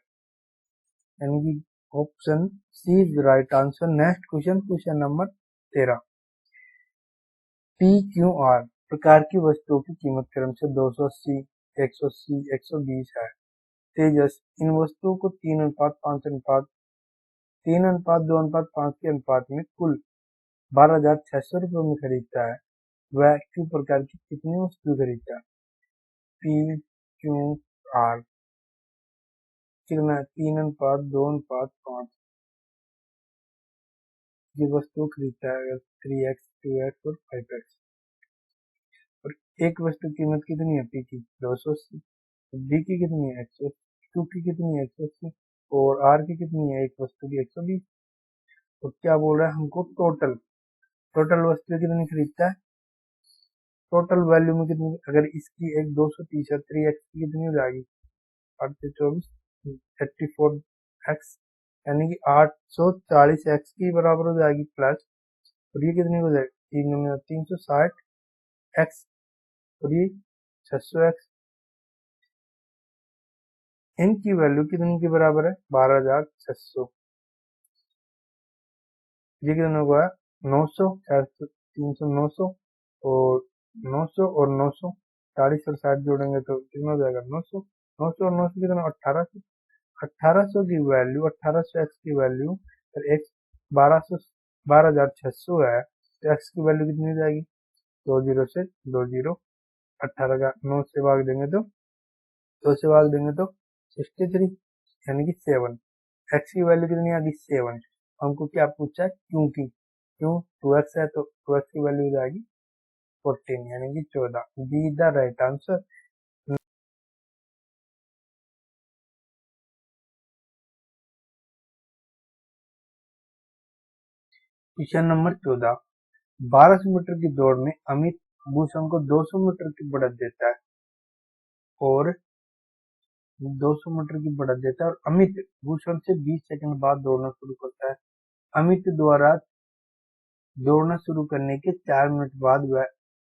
यानी कि option C is right answer. Next question, question number 13। P Q R प्रकार की वस्तुओं की कीमत क्रमशः 280, 180, 120 है। तेजस इन वस्तुओं को 3:5 के अनुपात में कुल 12,600 रुपये में खरीदता है। वह क्यू प्रकार की कितनी वस्तु खरीदता है। पी क्यू आर कितना है 3:2:5 की वस्तु खरीदता है, अगर 3x 2x और 5x, और एक वस्तु की कीमत कितनी है पी की 280, बी की कितनी है 180, क्यू की कितनी है 180, और आर की कितनी है एक वस्तु की 120। तो क्या बोल रहा है हमको, टोटल टोटल वस्तु कितनी खरीदता है, टोटल वैल्यू में कितनी, अगर इसकी एक 230 है 3x की कितनी हो जाएगी 8 से 24 34x, यानी कि 840x की बराबर हो जाएगी प्लस, और ये कितनी हो जाएगी 360x, और ये 600x, इनकी वैल्यू कितनी के बराबर है 12,600, ये कितना होगा 900, 300 900, और 900 और 900, 40 और 60 जोड़ेंगे तो कितना हो जाएगा 900, 900 और 900 कितना 1800, 1800 की वैल्यू 1800 एक्स की वैल्यू, फिर एक्स 1200 12,600 है, तो एक्स की वैल्यू कितनी हो जाएगी 20 से 20, 18 का 9 से भाग देंगे तो 2 से भाग देंगे तो 63, यानी कि 7, एक्स की वैल्यू कितनी आ गई 7। हमको क्या पूछा है क्योंकि क्यों 2x है तो 2x की वैल्यू हो जाएगी 14, यानी कि 14, B the right answer. Question number 14। 1200 metre की दौड़ में अमित भूषण को 200 मीटर की बढ़त देता है, और 200 मीटर की बढ़त देता है, और अमित भूषण से 20 सेकंड बाद दौड़ना शुरू करता है। अमित द्वारा दौड़ना शुरू करने के 4 मिनट बाद वह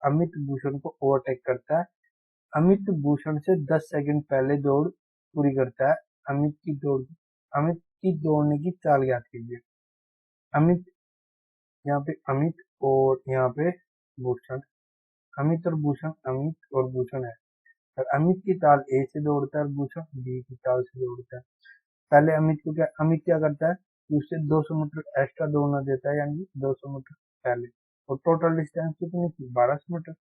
अमित भूषण को ओवरटेक करता है। अमित भूषण से 10 सेकंड पहले दौड़ पूरी करता है। अमित की दौड़ने की चाल ज्ञात कीजिए। अमित, यहाँ पे अमित और यहाँ पे भूषण, अमित और भूषण, अमित और भूषण है, और अमित की चाल ए से दौड़ता है और भूषण बी की चाल से दौड़ता है। पहले अमित क्या करता है कि उससे 200 मीटर एक्स्ट्रा दौड़ना देता है, यानी 200 मीटर पहले, और टोटल डिस्टेंस कितनी थी 1200 मीटर।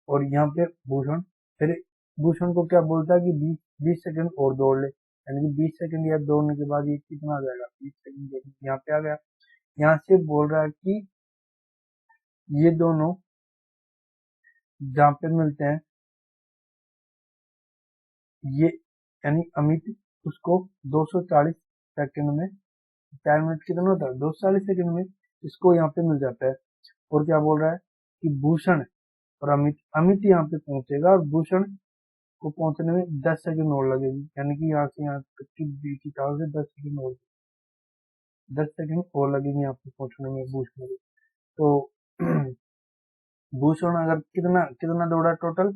और यहाँ पे भूषण, फिर भूषण को क्या बोलता है कि 20 सेकंड और दौड़ ले, यानी कि 20 सेकंड या दौड़ने के बाद ये कितना आ जाएगा, 20 सेकंड यहाँ पे आ गया। यहाँ से बोल रहा है कि ये दोनों जहाँ पे मिलते हैं, ये यानी अमित उसको 240 सेकंड में, 4 मिनट कितना होता है, 240 सेकंड में इसको यहाँ पे मिल जाता है। और क्या बोल रहा है कि भूषण और अमित, अमित यहाँ पे पहुंचेगा और भूषण को पहुंचने में 10 सेकंड और लगेगी, यानी कि यहाँ से यहाँ तक की बीच की चाल से 10 सेकंड और लगेगी यहाँ पे पहुंचने में भूषण को। तो भूषण अगर कितना कितना दौड़ा टोटल,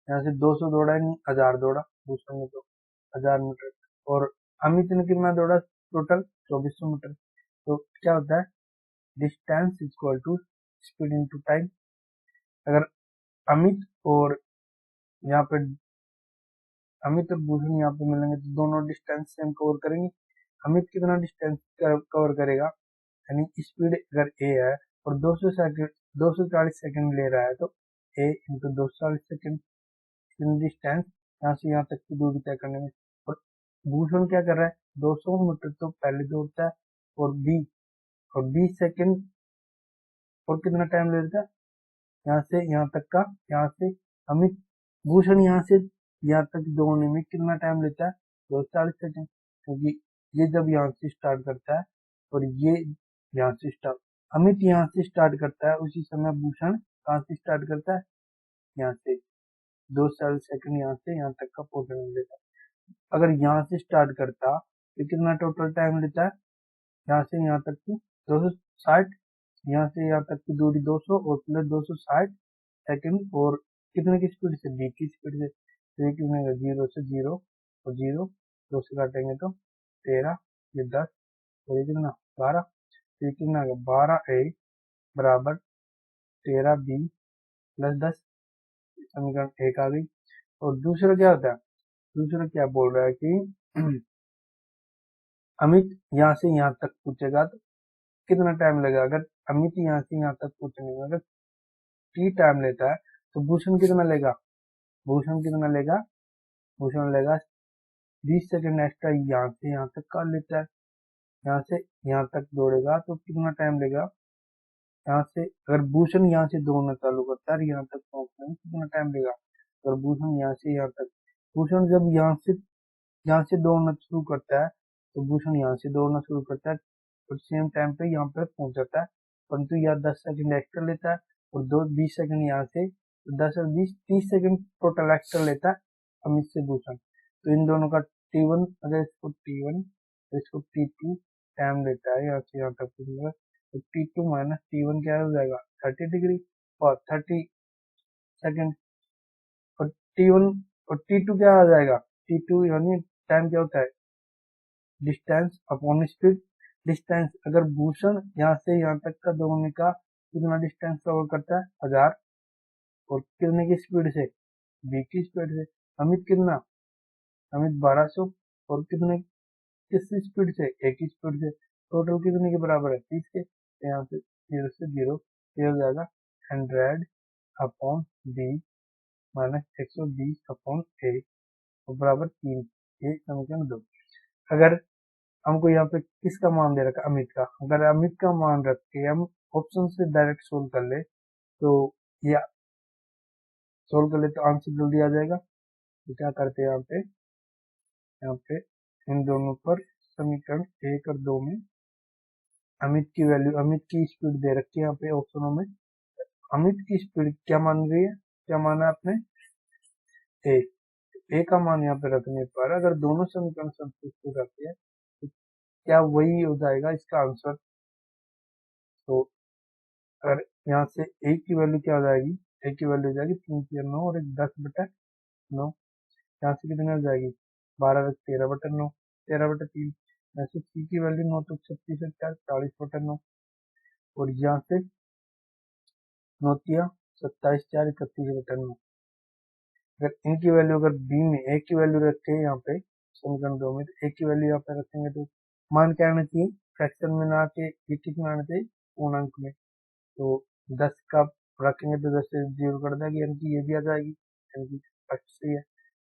यहाँ से 200 दौड़ा नहीं, 1000 दौड़ा भूषण ने, तो 1000 मीटर। और अमित ने कितना दौड़ा टोटल, 2400 मीटर। तो क्या होता है, distance equal to speed into time. अगर अमित और यहाँ पे अमित और भूषण यहाँ पे मिलेंगे तो दोनों डिस्टेंस सेम कवर करेंगे। अमित कितना डिस्टेंस कवर करेगा, यानी स्पीड अगर ए है और 240 सेकंड ले रहा है, तो ए इंटू 240 सेकंड डिस्टेंस यहाँ से यहाँ तक की दूरी तय करने में। और भूषण क्या कर रहा है, 200 मीटर तो पहले दौड़ता है और 20 सेकंड और कितना टाइम ले लेता है यहाँ से यहाँ तक का, यहाँ से अमित भूषण यहाँ से यहाँ तक दौड़ने में कितना टाइम लेता है, 240 सेकंड, क्योंकि ये जब यहाँ से स्टार्ट करता है और ये यहाँ से स्टार्ट, अमित यहाँ से स्टार्ट करता है, उसी समय भूषण कहाँ से स्टार्ट करता है, यहाँ से 240 सेकंड यहाँ से यहाँ तक का पहुंचने लेता है। अगर यहाँ से स्टार्ट करता तो कितना टोटल टाइम लेता है, यहाँ से यहाँ तक की 260, यहाँ से यहाँ तक की दूरी 200 और प्लस 260 सेकंड, और कितने की स्पीड से, बी की स्पीड से। तो ये कितने का, 0 से 0 और 0 2 से काटेंगे तो 13, ये 10 और ये कितना 12, तो ये कितना का 12A बराबर 13B प्लस 10, समीकरण 1 आ गई। और दूसरा क्या होता है, दूसरा क्या बोल रहा है कि अमित यहाँ से यहाँ तक पूछेगा तो कितना टाइम लगेगा। अगर अमित यहाँ से यहाँ तक पूछने में अगर टी टाइम लेता है तो भूषण कितना लेगा, भूषण कितना लेगा, भूषण लेगा 20 सेकंड एक्स्ट्रा यहाँ से यहाँ तक का लेता है। यहाँ से यहाँ तक दौड़ेगा तो कितना टाइम लेगा, यहाँ से अगर भूषण यहाँ से दौड़ना चालू करता है यहाँ तक पहुंचने में कितना टाइम लेगा। अगर भूषण यहाँ से यहाँ तक, भूषण जब यहाँ से दौड़ना शुरू करता है तो भूषण यहाँ से दौड़ना शुरू करता है और सेम टाइम पे यहाँ पर पहुंच जाता है, परंतु यह 10 सेकंड एक्स्ट्रा लेता है और 20 सेकंड यहाँ से, तो 10 और 20 30 सेकंड टोटल एक्स्ट्रा लेता है अमित से भूषण। तो इन दोनों का T1, अगर इसको T1 तो इसको T2 टाइम लेता है यहाँ से यहाँ तक, तो T2 माइनस T1 क्या हो जाएगा, 30 डिग्री और 30 सेकंड। और T1 और T2 क्या आ जाएगा, T2 यानी टाइम क्या होता है, डिस्टेंस अपॉन स्पीड। डिस्टेंस अगर भूषण यहाँ से यहाँ तक का दौड़ने का कितना डिस्टेंस कवर करता है, 1000, और कितने की स्पीड से, बी की स्पीड से। अमित कितना, अमित 1200 और कितने किस स्पीड से, ए की स्पीड से। टोटल कितने के बराबर है, 30 के। तो यहाँ से 0 से 0 ये हो जाएगा 100 अपॉन बी माइनस 120 अपॉन ए बराबर 3। ये समीकरण 2। अगर हमको यहाँ पे किसका मान दे रखा है, अमित का, अगर अमित का मान रख के हम ऑप्शन से डायरेक्ट सोल्व कर ले तो ये सोल्व कर ले तो आंसर जल्दी आ जाएगा। तो क्या करते हैं यहाँ पे इन दोनों पर समीकरण 1 और 2 में अमित की वैल्यू, अमित की स्पीड दे रखी है यहाँ पे ऑप्शनों में। अमित की स्पीड क्या मान रही है, क्या माना आपने, ए का मान यहाँ पे रखने पर अगर दोनों समीकरण संतुष्ट हो जाते हैं तो क्या वही हो जाएगा इसका आंसर। तो अगर यहाँ से ए की वैल्यू क्या हो जाएगी, ए की वैल्यू हो जाएगी 3 9 और 10/9। यहाँ से कितनी हो जाएगी, 12 13/9, 13/3। यहाँ से सी की वैल्यू 9 तो 36 और 4 40/9, और यहाँ से 9 तिया 27 4 31/9। अगर इनकी वैल्यू अगर बी में ए की वैल्यू रखते हैं यहाँ पे समीकरण 2 में, तो ए की वैल्यू यहाँ पे रखेंगे तो मान क्या आना चाहिए, फ्रैक्शन में ना आके ये कितना आना चाहिए, पूर्णांक में। तो 10 का रखेंगे तो 10 से 0 कट जाएगी, यानी कि ये भी आ जाएगी, यानी कि फर्स्ट सही है।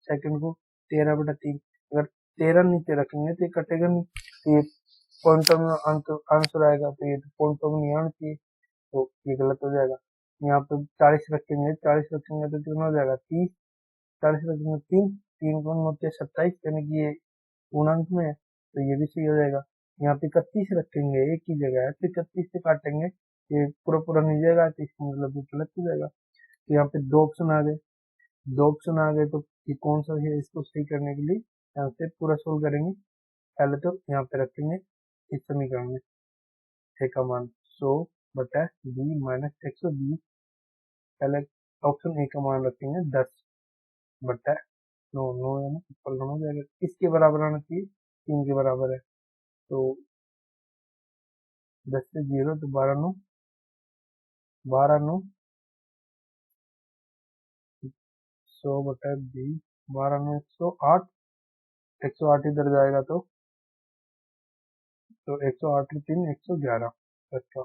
सेकंड को 13/3, अगर 13 नीचे रखेंगे तो ये कटेगा नहीं, तो ये पॉइंटों में आंसर आएगा, तो ये पॉइंटों में नहीं आना चाहिए, तो ये गलत हो जाएगा। यहाँ पे 40 रखेंगे, 40 रखेंगे तो कितना हो जाएगा 30, 40 रखेंगे 3, 3 को 9 27, यानी कि ये पूर्णांक में है, तो ये भी सही हो जाएगा। यहाँ पे 31 रखेंगे, एक ही जगह है, तो 31 से काटेंगे, ये पूरा पूरा नहीं जाएगा, तो इसका मतलब ये गलत हो जाएगा। तो यहाँ पे दो ऑप्शन आ गए, दो ऑप्शन आ गए, तो ये कौन सा है, इसको सही करने के लिए यहाँ से पूरा सोल्व करेंगे। पहले तो यहाँ पे रखेंगे इस समीकरण में ए का मान 100/b-120, पहले ऑप्शन ए का मान रखेंगे 10/9, 9 यानी इक्वल हो जाएगा, किसके बराबर आना चाहिए, 3 के बराबर है, तो 10 से 0 तो 12 9, 12 9 100/20, 12 9 108, 108 इधर जाएगा तो 108 3 111। अच्छा,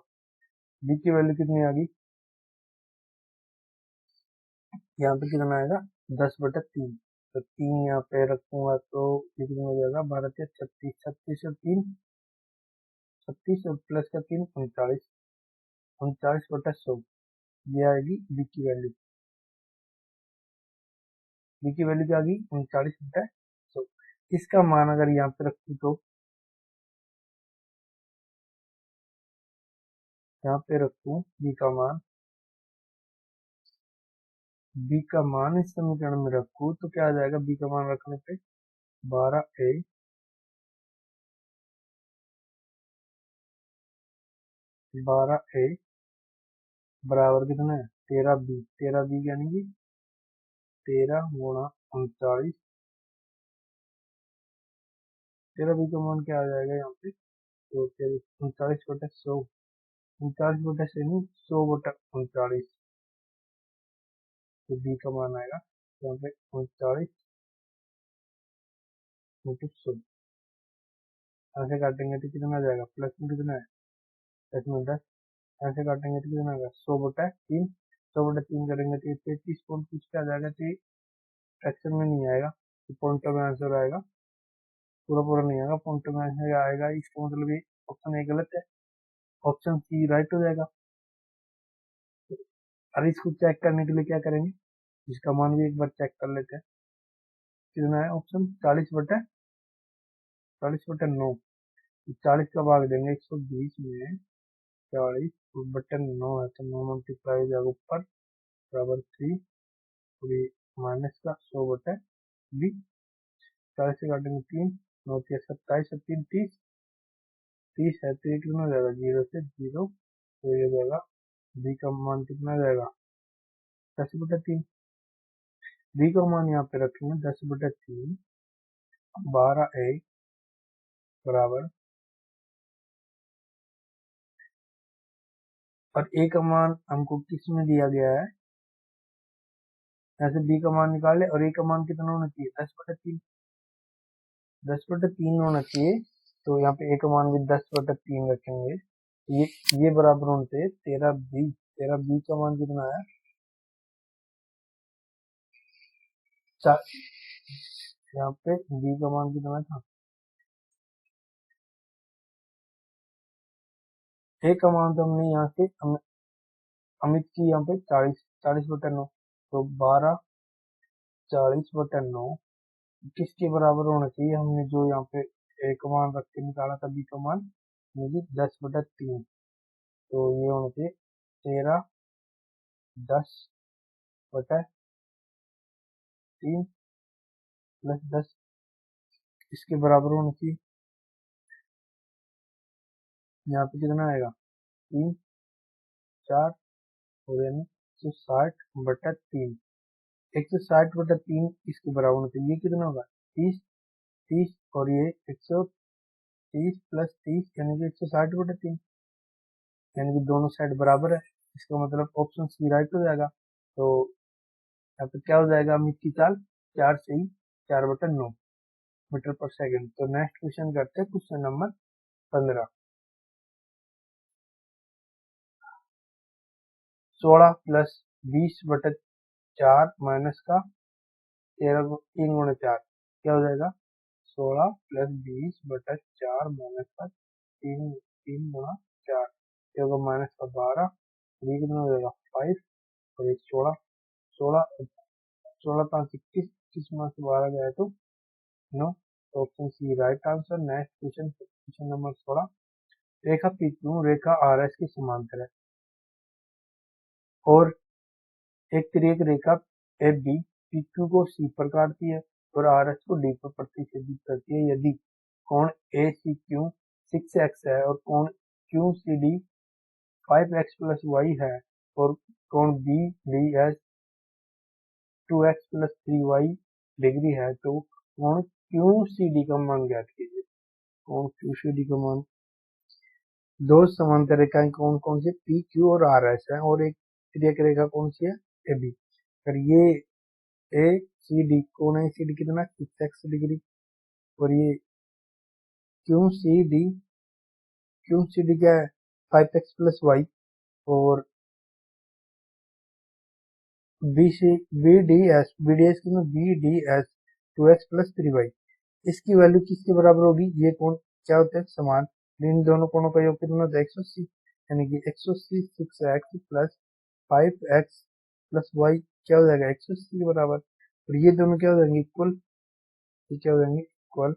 बी की वैल्यू कितनी आ गई, यहाँ पे कितना आएगा 10/3, तो 3 यहाँ पे रखूंगा तो ये कितना हो जाएगा 12 36, 36 और 3 36 और प्लस का 3 39, 39/100, ये आएगी बी की वैल्यू। बी की वैल्यू क्या आ गई 39/100। इसका मान अगर यहाँ पे रखूँ तो यहाँ पे रखूँ बी का मान इस समीकरण में रखूँ तो क्या आ जाएगा, बी का मान रखने पे 12a 12a बराबर कितना है 13b, 13b यानी कि 13 गुणा 39, 13b का मान क्या आ जाएगा यहाँ पे, तो 39/100, 39/100 नहीं 100/39, तो बी का मान आएगा यहाँ पे 39/100, ऐसे काटेंगे तो कितना आ जाएगा, प्लस में कितना है 10 में 10, ऐसे काटेंगे तो कितना आएगा 100/3, 100/3 करेंगे तो 33 पॉइंट कुछ क्या आ जाएगा, तो फ्रैक्शन में नहीं आएगा, तो पॉइंटों में आंसर आएगा, पूरा पूरा नहीं आएगा, पॉइंटों में आंसर आएगा, इसका मतलब ये ऑप्शन ए गलत है, ऑप्शन सी राइट हो जाएगा। और इसको चेक करने के लिए क्या करेंगे, इसका मान भी एक बार चेक कर लेते हैं, कितना है ऑप्शन 40/9, 40 का भाग देंगे 120 में, 40/9 है तो 9 मल्टीप्लाई हो जाएगा ऊपर बराबर 3, और ये माइनस का 100/20, 40 से काटेंगे 3, 9 27 और 3 30, 30 है तो ये कितना हो जाएगा 0 से 0, तो ये हो जाएगा बी का मान कितना हो जाएगा 10/3, बी का मान यहाँ पे रखेंगे 10/3, 12a बराबर, और ए का मान हमको किस में दिया गया है, यहाँ से बी का मान निकाले, और ए का मान कितना होना चाहिए 10/3, 10/3 होना चाहिए, तो यहाँ पे ए का मान भी 10/3 रखेंगे, ये बराबर होने से 13b, 13b का मान कितना है यहाँ पे बी का मान कितना था, ए का मान तो हमने यहाँ से अमित की यहाँ पे 40/9, तो 12 40/9 किसके बराबर होना चाहिए, हमने जो यहाँ पे ए का मान रख के निकाला था बी का मान, मुझे 10/3, तो ये होना चाहिए 13 10/3 प्लस 10, इसके बराबर होना चाहिए, यहाँ पे कितना आएगा 3 4, और यानी 160/3, 160/3 इसके बराबर होना चाहिए, ये कितना होगा 30, 30 और ये 130 प्लस 30 यानी कि 160/3, यानी कि दोनों साइड बराबर है, इसका मतलब ऑप्शन सी राइट हो जाएगा। तो यहाँ पे क्या हो जाएगा, अमित की चाल 4 से ही 4/9 मीटर पर सेकंड। तो नेक्स्ट क्वेश्चन करते हैं, क्वेश्चन नंबर 15। 16 प्लस 20/4 माइनस का 13 3 गुणा 4 क्या हो जाएगा 16 प्लस 20/4 माइनस का 3 गुणा 4 क्या होगा माइनस का 12 और ये कितना हो जाएगा 5 और ये 16 16 16 5 21 21 में से 12 गया तो 9 तो option C right answer. Next question question number 16 रेखा PQ रेखा RS के समांतर है और एक तिर्यक रेखा AB PQ को C पर काटती है और RS को D पर प्रतिच्छेदित करती है यदि कोण ACQ 6x है और कोण QCD 5x प्लस y है और कोण BDS 2x plus 3y degree है तो कोण QCD का मान ज्ञात कीजिए। कोण QCD का मान दो समांतर रेखाएं कौन कौन सी PQ और RS है और एक तिर्यक रेखा कौन सी है AB। अगर ये ACD कोण ACD कितना 6x डिग्री और ये QCD क्या है 5x प्लस y और BDS कितना BDS 2x प्लस 3y इसकी वैल्यू किसके बराबर होगी ये कोण क्या होते हैं समान इन दोनों कोणों का योग कितना होता है 180 यानी कि 180 6x plus 5x plus y क्या हो जाएगा 180 के बराबर और ये दोनों क्या हो जाएंगे इक्वल ये क्या हो जाएंगे इक्वल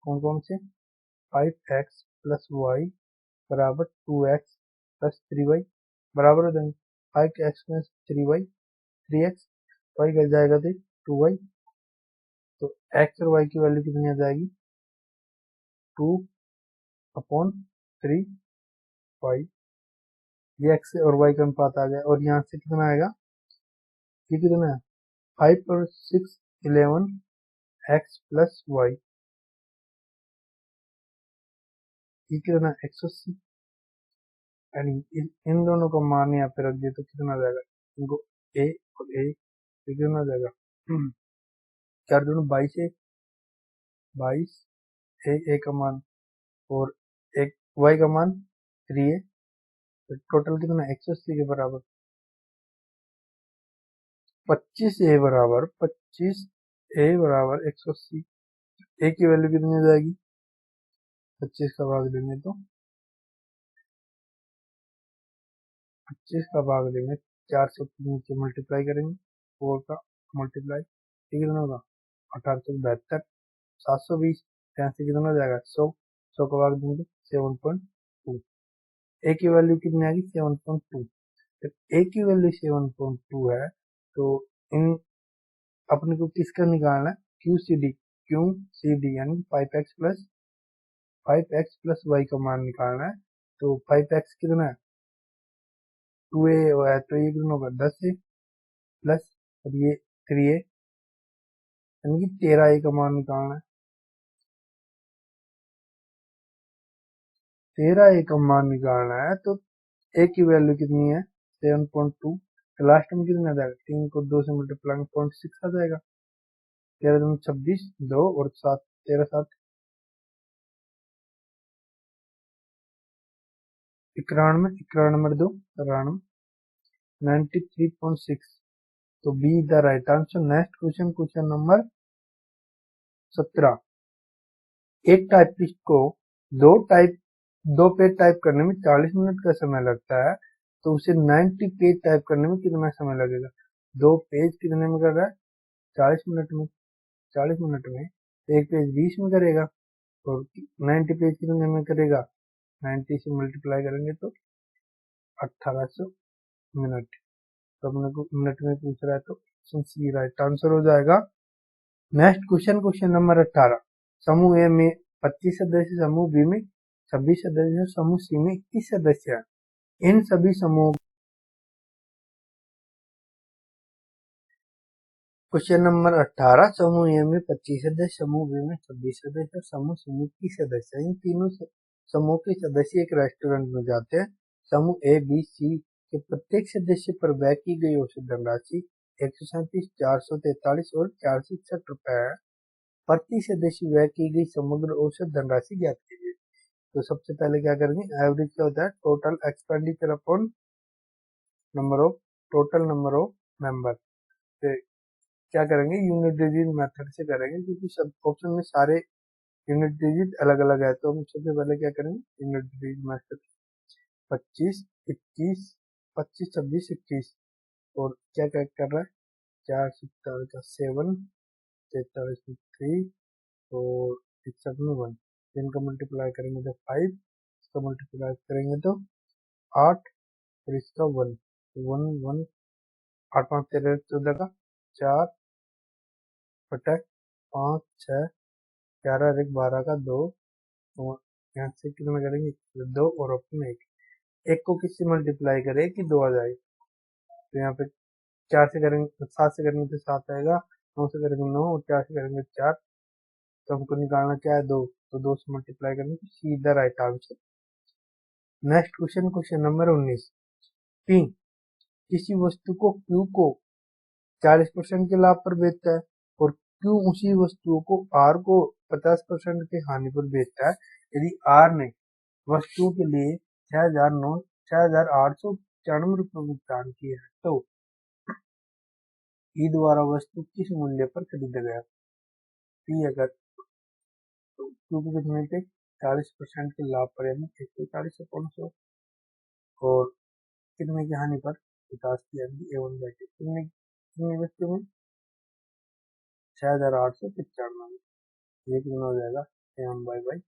कौन कौन से 5x प्लस y बराबर 2x प्लस 3y बराबर हो जाएंगे 5x plus 3y 3x y कर जाएगा तो 2y तो x और y की वैल्यू कितनी आ जाएगी 2/3y ये x और y का अनुपात आ गया और यहाँ से कितना आएगा ये कितना है 5 और 6 11 x प्लस y ये कितना 180 यानी इन दोनों का मान यहाँ पे रख दिए तो कितना आ जाएगा इनको a और a ये कितना आ जाएगा 4 दोनों 22 a का मान और एक y का मान 3 है तो टोटल कितना 180 के बराबर 25a बराबर 180 a की वैल्यू कितनी हो जाएगी 25 का भाग देंगे तो 25 का भाग देंगे 4 से नीचे मल्टीप्लाई करेंगे 4 का मल्टीप्लाई ये कितना होगा 1872 720 यहाँ से कितना हो जाएगा 100 का भाग देंगे 7.2 ए की वैल्यू कितनी आएगी 7.2 जब ए की वैल्यू 7.2 है तो इन अपने को किसका निकालना है QCD यानी 5x प्लस y का मान निकालना है तो 5x कितना है 2a है तो ये कितना होगा 10a प्लस और ये 3a यानी कि 13a का मान निकालना है 13a का मान निकालना है तो a की वैल्यू कितनी है 7.2 तो लास्ट में कितना आ जाएगा 3 को 2 से मल्टीप्लाई 0.6 आ जाएगा 13 2 26 2 और 7 13 7 91 2 93 93.6 तो B the right answer. Next question question number 17 एक टाइपिस्ट को दो पेज टाइप करने में 40 मिनट का समय लगता है तो उसे 90 पेज टाइप करने में कितना समय लगेगा दो पेज कितने में कर रहा है 40 मिनट में 40 मिनट में एक पेज 20 में करेगा और 90 पेज कितने में करेगा 90 से मल्टीप्लाई करेंगे तो 1800 मिनट तो अपने को मिनट में पूछ रहा है तो ऑप्शन सी राइट आंसर हो जाएगा। नेक्स्ट क्वेश्चन क्वेश्चन नंबर 18 समूह ए में 25 सदस्य समूह बी में 26 सदस्य समूह सी में 21 सदस्य है इन सभी समूह क्वेश्चन नंबर 18 समूह ए में 25 सदस्य समूह बी में 26 सदस्य समूह सी में 21 सदस्य इन तीनों समूह के सदस्य एक रेस्टोरेंट में जाते हैं समूह ए बी सी के प्रत्येक सदस्य पर व्यय की गई औसत धनराशि 137 443 और 461 रुपए है प्रति सदस्य व्यय की गई समग्र औसत धनराशि ज्ञात कीजिए। तो सबसे पहले क्या करेंगे एवरेज क्या होता है total expenditure upon total number of member. क्या करेंगे, यूनिट डिजिट मेथड से करेंगे, क्योंकि सब ऑप्शन में सारे यूनिट डिजिट अलग अलग है। तो हम सबसे पहले क्या करेंगे, यूनिट डिजिट मेथड 25, 21, 25, 26, 21। और क्या क्या कर रहा है, 4 से 4 का 7, 43 में 3 और 61 में 1। इनका मल्टीप्लाई करेंगे तो 5, इसका मल्टीप्लाई करेंगे तो 8 और इसका 1, 1 1, 8 5 13 14 का 4 बटा 5 6 11 और 1 12 का 2। तो यहाँ से कितना करेंगे, 2 और ऑप्शन 1। एक को किससे मल्टीप्लाई करें कि 2 आ जाए। तो यहाँ पे 4 से करेंगे, 7 से करेंगे तो 7 आएगा, 9 से करेंगे 9 और 4 से करेंगे 4। तो हमको निकालना क्या है, 2। तो 2 से मल्टीप्लाई करेंगे तो सीधा right answer. Next question, question number 19। P किसी वस्तु को क्यू को 40% के लाभ पर बेचता है और क्यू उसी वस्तु को आर को 50% के हानि पर बेचता है। यदि आर ने वस्तु के लिए 6,895 रुपये भुगतान किए हैं तो ई द्वारा वस्तु किस मूल्य पर खरीदा गया। पी अगर तो क्यू को कितने पे 40% के लाभ पर, यानी 140 अपॉन 100, और कितने की हानि पर 50 की, यानी A1/2। कितनी वस्तु में 6,895। ये कितना हो जाएगा, 7/5।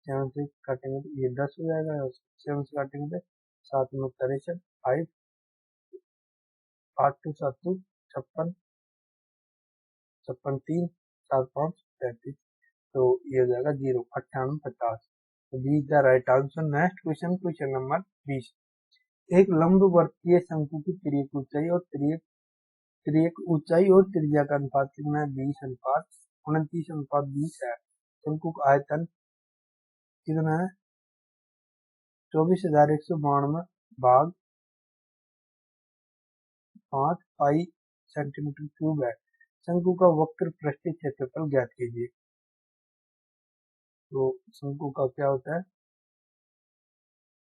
7 से काटेंगे तो ये 10 हो जाएगा, और 7 से काटेंगे तो 7 में 63, 5 8 2 7 2 56, 56 3 7 5 35। तो ये हो जाएगा 0 98 50। तो B is the right answer. Next question, question number 20। एक लंबवर्तीय शंकु की तिर्यक ऊंचाई और तिर्यक ऊंचाई और त्रिज्या का अनुपात कितना है, 20 अनुपात 29 अनुपात 20 है। शंकु का आयतन कितना है, 24,192 भाग 5 पाई सेंटीमीटर क्यूब है। शंकु का वक्र पृष्ठीय क्षेत्रफल ज्ञात कीजिए। तो शंकु का क्या होता है,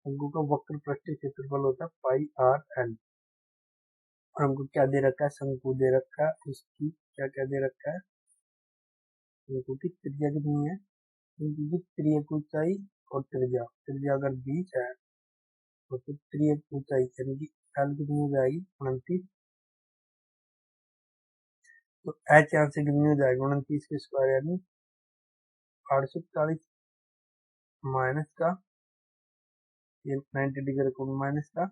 शंकु का वक्र पृष्ठीय क्षेत्रफल होता है पाई आर एल। और हमको क्या दे रखा है, शंकु दे रखा है, उसकी क्या क्या दे रखा है, शंकु की त्रिज्या कितनी है, शंकु की त्रियक ऊंचाई और त्रिज्या, त्रिज्या अगर 20 है तो फिर त्रियक ऊंचाई यानी कि एल कितनी हो जाएगी, 29। तो एच यहाँ से कितनी हो जाएगी, 29 के स्क्वायर यानी 840 माइनस का ये 90 डिग्री कोण माइनस का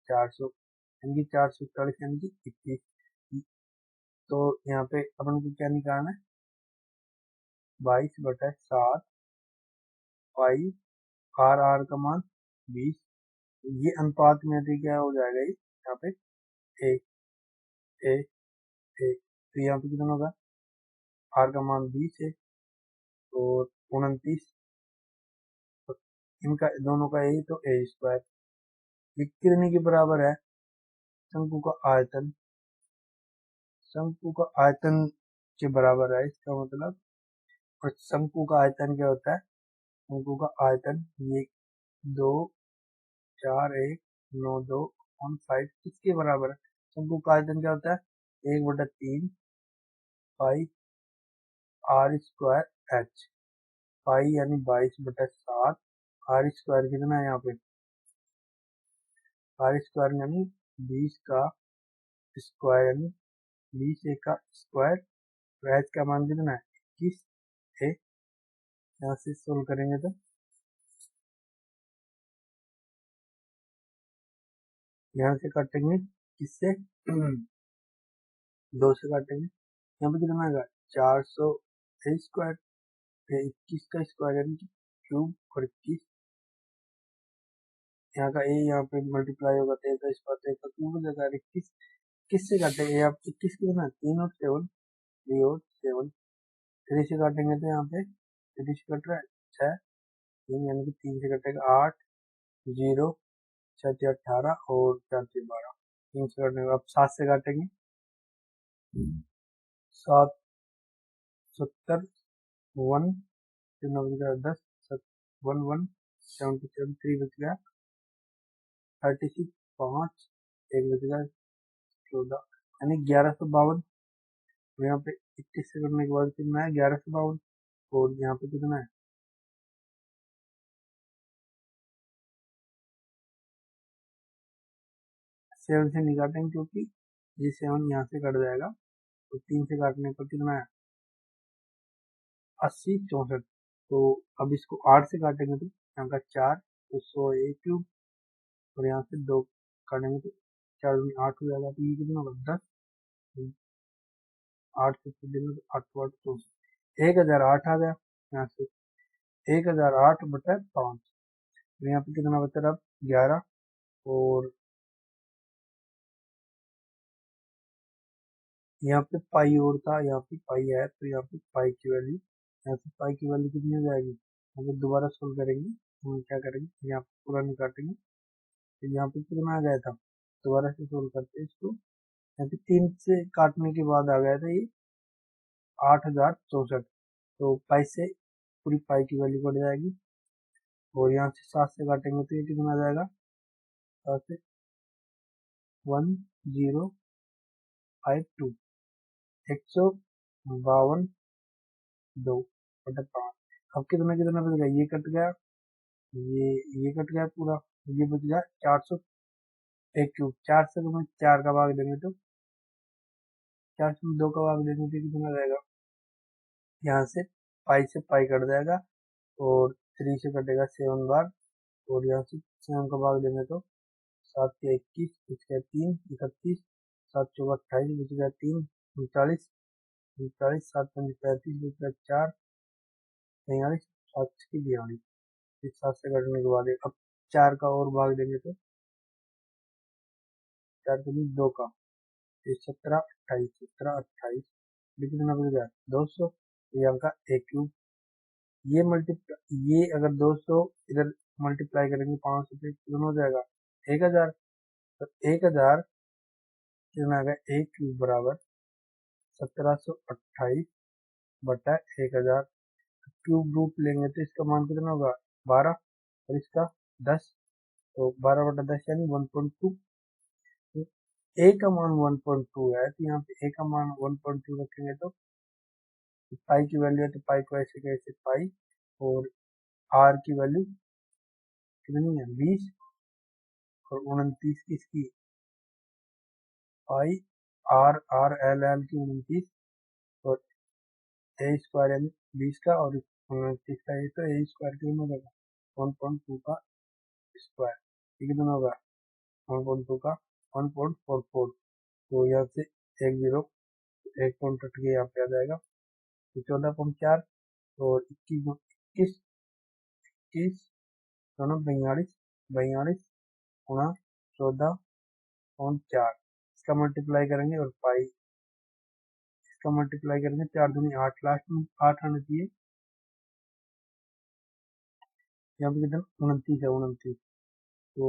400, यानी कि 440 यानी कि 21। तो यहाँ पे अपन को क्या निकालना है, 22/7 पाई आर, आर का मान 20। ये अनुपात में यदि क्या हो जाएगा, ये यहाँ पे एक एक एक, तो यहाँ पे कितना होगा, आर का मान 20 है और 29, तो इनका दोनों का ए, तो ए स्क्वायर। ये कितने के बराबर है, शंकु का आयतन, शंकु का आयतन के बराबर है। इसका मतलब, और शंकु का आयतन क्या होता है, शंकु का आयतन ये 2 4 1 9 2 5 किसके बराबर है, शंकु का आयतन क्या होता है, 1/3 पाई आर स्क्वायर एच। पाई यानी 22/7, आर स्क्वायर कितना है यहाँ पे, आर स्क्वायर यानी 20 का स्क्वायर, यानी 20 एक का स्क्वायर। तो एच का मान कितना है, 21 है। यहाँ से सोल्व करेंगे तो यहाँ से काटेंगे किससे, 2 से काटेंगे। यहाँ पे कितना आएगा, 400 स्क्वायर, 21 का स्क्वायर यानी कि क्यूब, और 21 यहाँ का ए, यहाँ पे मल्टीप्लाई होगा तो एक स्क्वायर, एक का क्यूब हो जाएगा। 21 किससे काटेंगे, आप 21 कितना, 3 और 7, 3 और 7, 3 से काटेंगे तो यहाँ पे 3 से कट रहा है 6, 3 यानी कि 3 से कटेगा 8, 0 6 से 18 और 4 से 12, 3 से काटेंगे। अब 7 से काटेंगे, 7 70 1 10 1 1 77 3 बच गया। 36 5 एक बजेगा 14 यानी 1152। तो यहाँ पे 21 से करने के बाद कितना है 1152 और यहाँ पे कितना है 7 से नहीं काटेंगे क्योंकि ये 7 यहाँ से कट जाएगा। तो 3 से काटने पर कितना है 80 64। तो अब इसको 8 से काटेंगे तो यहाँ का 4 तो 101 क्यूब और यहाँ से 2 काटेंगे तो 4 दूनी 8 हो जाएगा। तो ये कितना होगा 10 8 से देंगे तो 8 तो 8 तो 1008 आ गया। यहाँ से 1008 बटा 5 तो यहाँ पे कितना बचा रहा 11 और यहाँ पे पाई और था यहाँ पे पाई है तो यहाँ पे पाई की वैल्यू यहाँ पे पाई की वैल्यू कितनी हो जाएगी। अगर दोबारा सोल्व करेंगे तो हम क्या करेंगे यहाँ पे पूरा नहीं काटेंगे तो यहाँ पे कितना आ गया था दोबारा से सोल्व करते हैं इसको। यहाँ पे 3 से काटने के बाद आ गया था ये 8064। तो पाई से पूरी पाई की वैल्यू कट जाएगी और यहाँ से 7 से काटेंगे तो ये कितना आ जाएगा 7 से 1052 152 2 बटा 5। अब कितना कितना बच गया ये कट गया ये ये कट गया पूरा ये बच गया 401 क्यूब। 4 से तो मैं 4 का भाग देंगे तो 4 से 2 का भाग देंगे तो कितना रहेगा यहाँ से पाई कट जाएगा और 3 से कटेगा 7 बार और यहाँ से 7 का भाग देंगे तो 7 के 21 बच गया 3 31 7 चौका 28 बच गया 3 39 39 7 पंच 35 बच गया 4 43 7 की 42। इस 7 से कटने के बाद अब 4 का और भाग देंगे तो 4 के 2 का 17 28 17 28 कितना बच गया 200 ये अंक एक क्यूब। ये अगर 200 इधर मल्टीप्लाई करेंगे 5 से कितना हो जाएगा 1000। तो 1000 कितना आ गया एक क्यूब बराबर 1728 बटा 1000। क्यूब रूट लेंगे तो इसका मान कितना होगा 12 और इसका 10 तो 12 बटा 10 यानी 1.2। ए का मान 1.2 है तो यहाँ पे ए का मान 1.2 रखेंगे तो पाई की वैल्यू है तो पाई को ऐसे कैसे पाई और आर की वैल्यू कितनी है 20 और 29 किसकी पाई आर आर एल एल की 29 और ए स्क्वायर यानी 20 का और 29 का ये तो ए स्क्वायर कितना होगा 1.2 का स्क्वायर ये कितना होगा 1.2 का 1.44। तो यहाँ से एक जीरो एक पॉइंट कट के यहाँ पे आ जाएगा तो 14.4 और 21 21 दोनों 42 42 गुणा 14.4 इसका मल्टीप्लाई करेंगे और पाई इसका मल्टीप्लाई करेंगे 4 दूनी 8 लास्ट में 8 आना चाहिए। यहाँ पे कितना 29 है 29 तो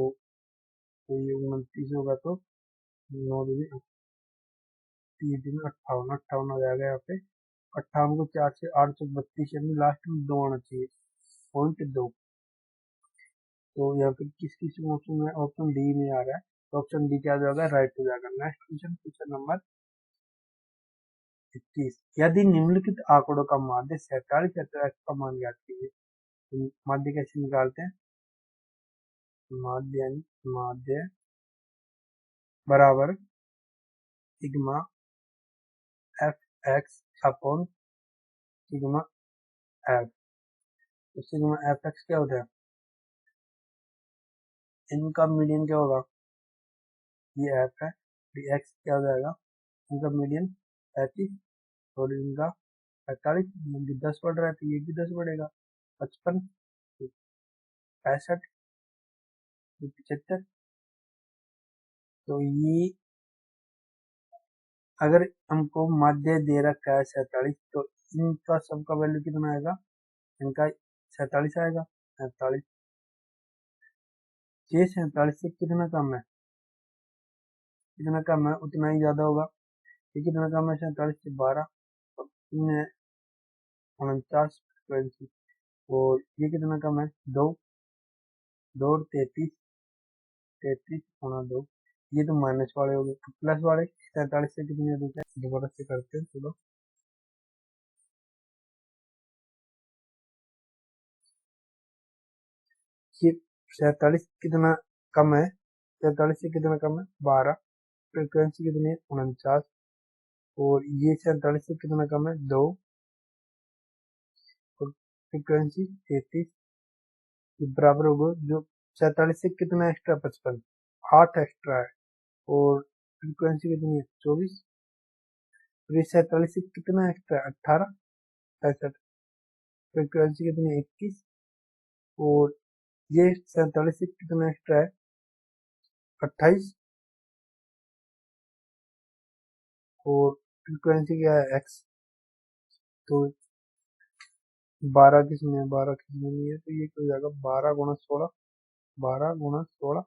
ये 29 होगा तो 9 दूनी 3 दिन 58 58 आ जाएगा यहाँ पे 58 को 4 से 832 यानी लास्ट में 2 आना चाहिए पॉइंट 2। तो यहाँ पे किस किस ऑप्शन में ऑप्शन डी में आ रहा है तो ऑप्शन डी क्या आ जाएगा राइट हो जाएगा। नेक्स्ट क्वेश्चन क्वेश्चन नंबर 21 यदि निम्नलिखित आंकड़ों का माध्य 47 है तो x का मान ज्ञात कीजिए। तो माध्य कैसे निकालते हैं माध्य यानी माध्य बराबर sigma F x upon sigma F. तो सिग्मा एफ एक्स क्या होता है इनका मीडियन क्या होगा ये एफ है तो एक्स क्या हो जाएगा इनका मीडियन 35 और इनका 45 10 बढ़ रहा है तो ये भी 10 बढ़ेगा 55 65 75। तो ये अगर हमको माध्य दे रखा है 47 तो इनका सबका वैल्यू कितना आएगा इनका 47 आएगा 47 ये 47 से कितना कम है कितना कम है उतना ही ज्यादा होगा ये कितना कम है 47 से 12 और 49 फ्रीक्वेंसी और ये कितना कम है 2 2 और 33 33 गुणा 2, ये तो माइनस वाले हो गए। तो प्लस वाले 47 से कितनी अधिक है, दोबारा से करते हैं। चलो ये 47 कितना कम है, 47 से कितना कम है 12, फ्रिक्वेंसी कितनी है 49, और ये 47 से कितना कम है 2, और फ्रिक्वेंसी 33, बराबर होगा जो 47 से कितना एक्स्ट्रा 55, 8 एक्स्ट्रा है, और फ्रिक्वेंसी कितनी है 24, और ये 47 से कितना एक्स्ट्रा है 18, 65, फ्रिक्वेंसी कितनी है 21, और ये 47 से कितना एक्स्ट्रा है 28, और फ्रिक्वेंसी क्या है एक्स, तो 12 किसमें नहीं है, तो ये हो जाएगा 12 गुणा 16, 12 गुणा 16,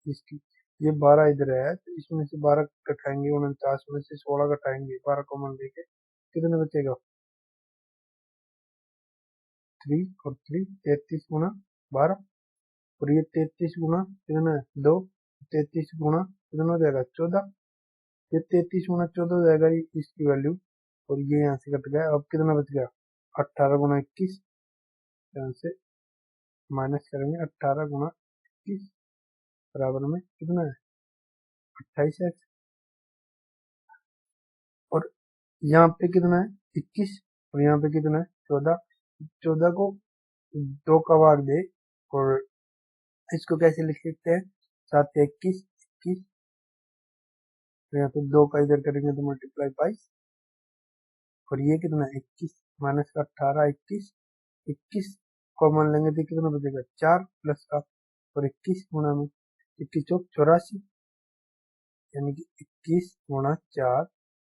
इसकी ये 12 इधर है, तो इसमें से 12 कटाएंगे, 49 में से 16 कटाएंगे, 12 कॉमन लेके कितने बचेगा 3, और 3 33 गुणा 12, और ये 33 गुणा कितना है 2, 33 गुणा कितना हो जाएगा 14, ये 33 गुणा 14 हो जाएगा इसकी वैल्यू, और ये यहाँ से कट गया। अब कितना बच गया 18 गुणा 21, यहाँ से माइनस करेंगे 18 गुणा 21 बराबर में कितना है 28x, और यहाँ पे कितना है 21, और यहाँ पे कितना है 14, 14 को 2 का भाग दे, और इसको कैसे लिख सकते हैं 7 21, 21, तो यहाँ पे 2 का इधर करेंगे तो मल्टीप्लाई 22, और ये कितना है 21 माइनस का 18, 21, 21 कॉमन लेंगे तो कितना बचेगा 4 प्लस का, और 21 गुणा में 21 चौक 84, यानी कि 21 गुणा 4,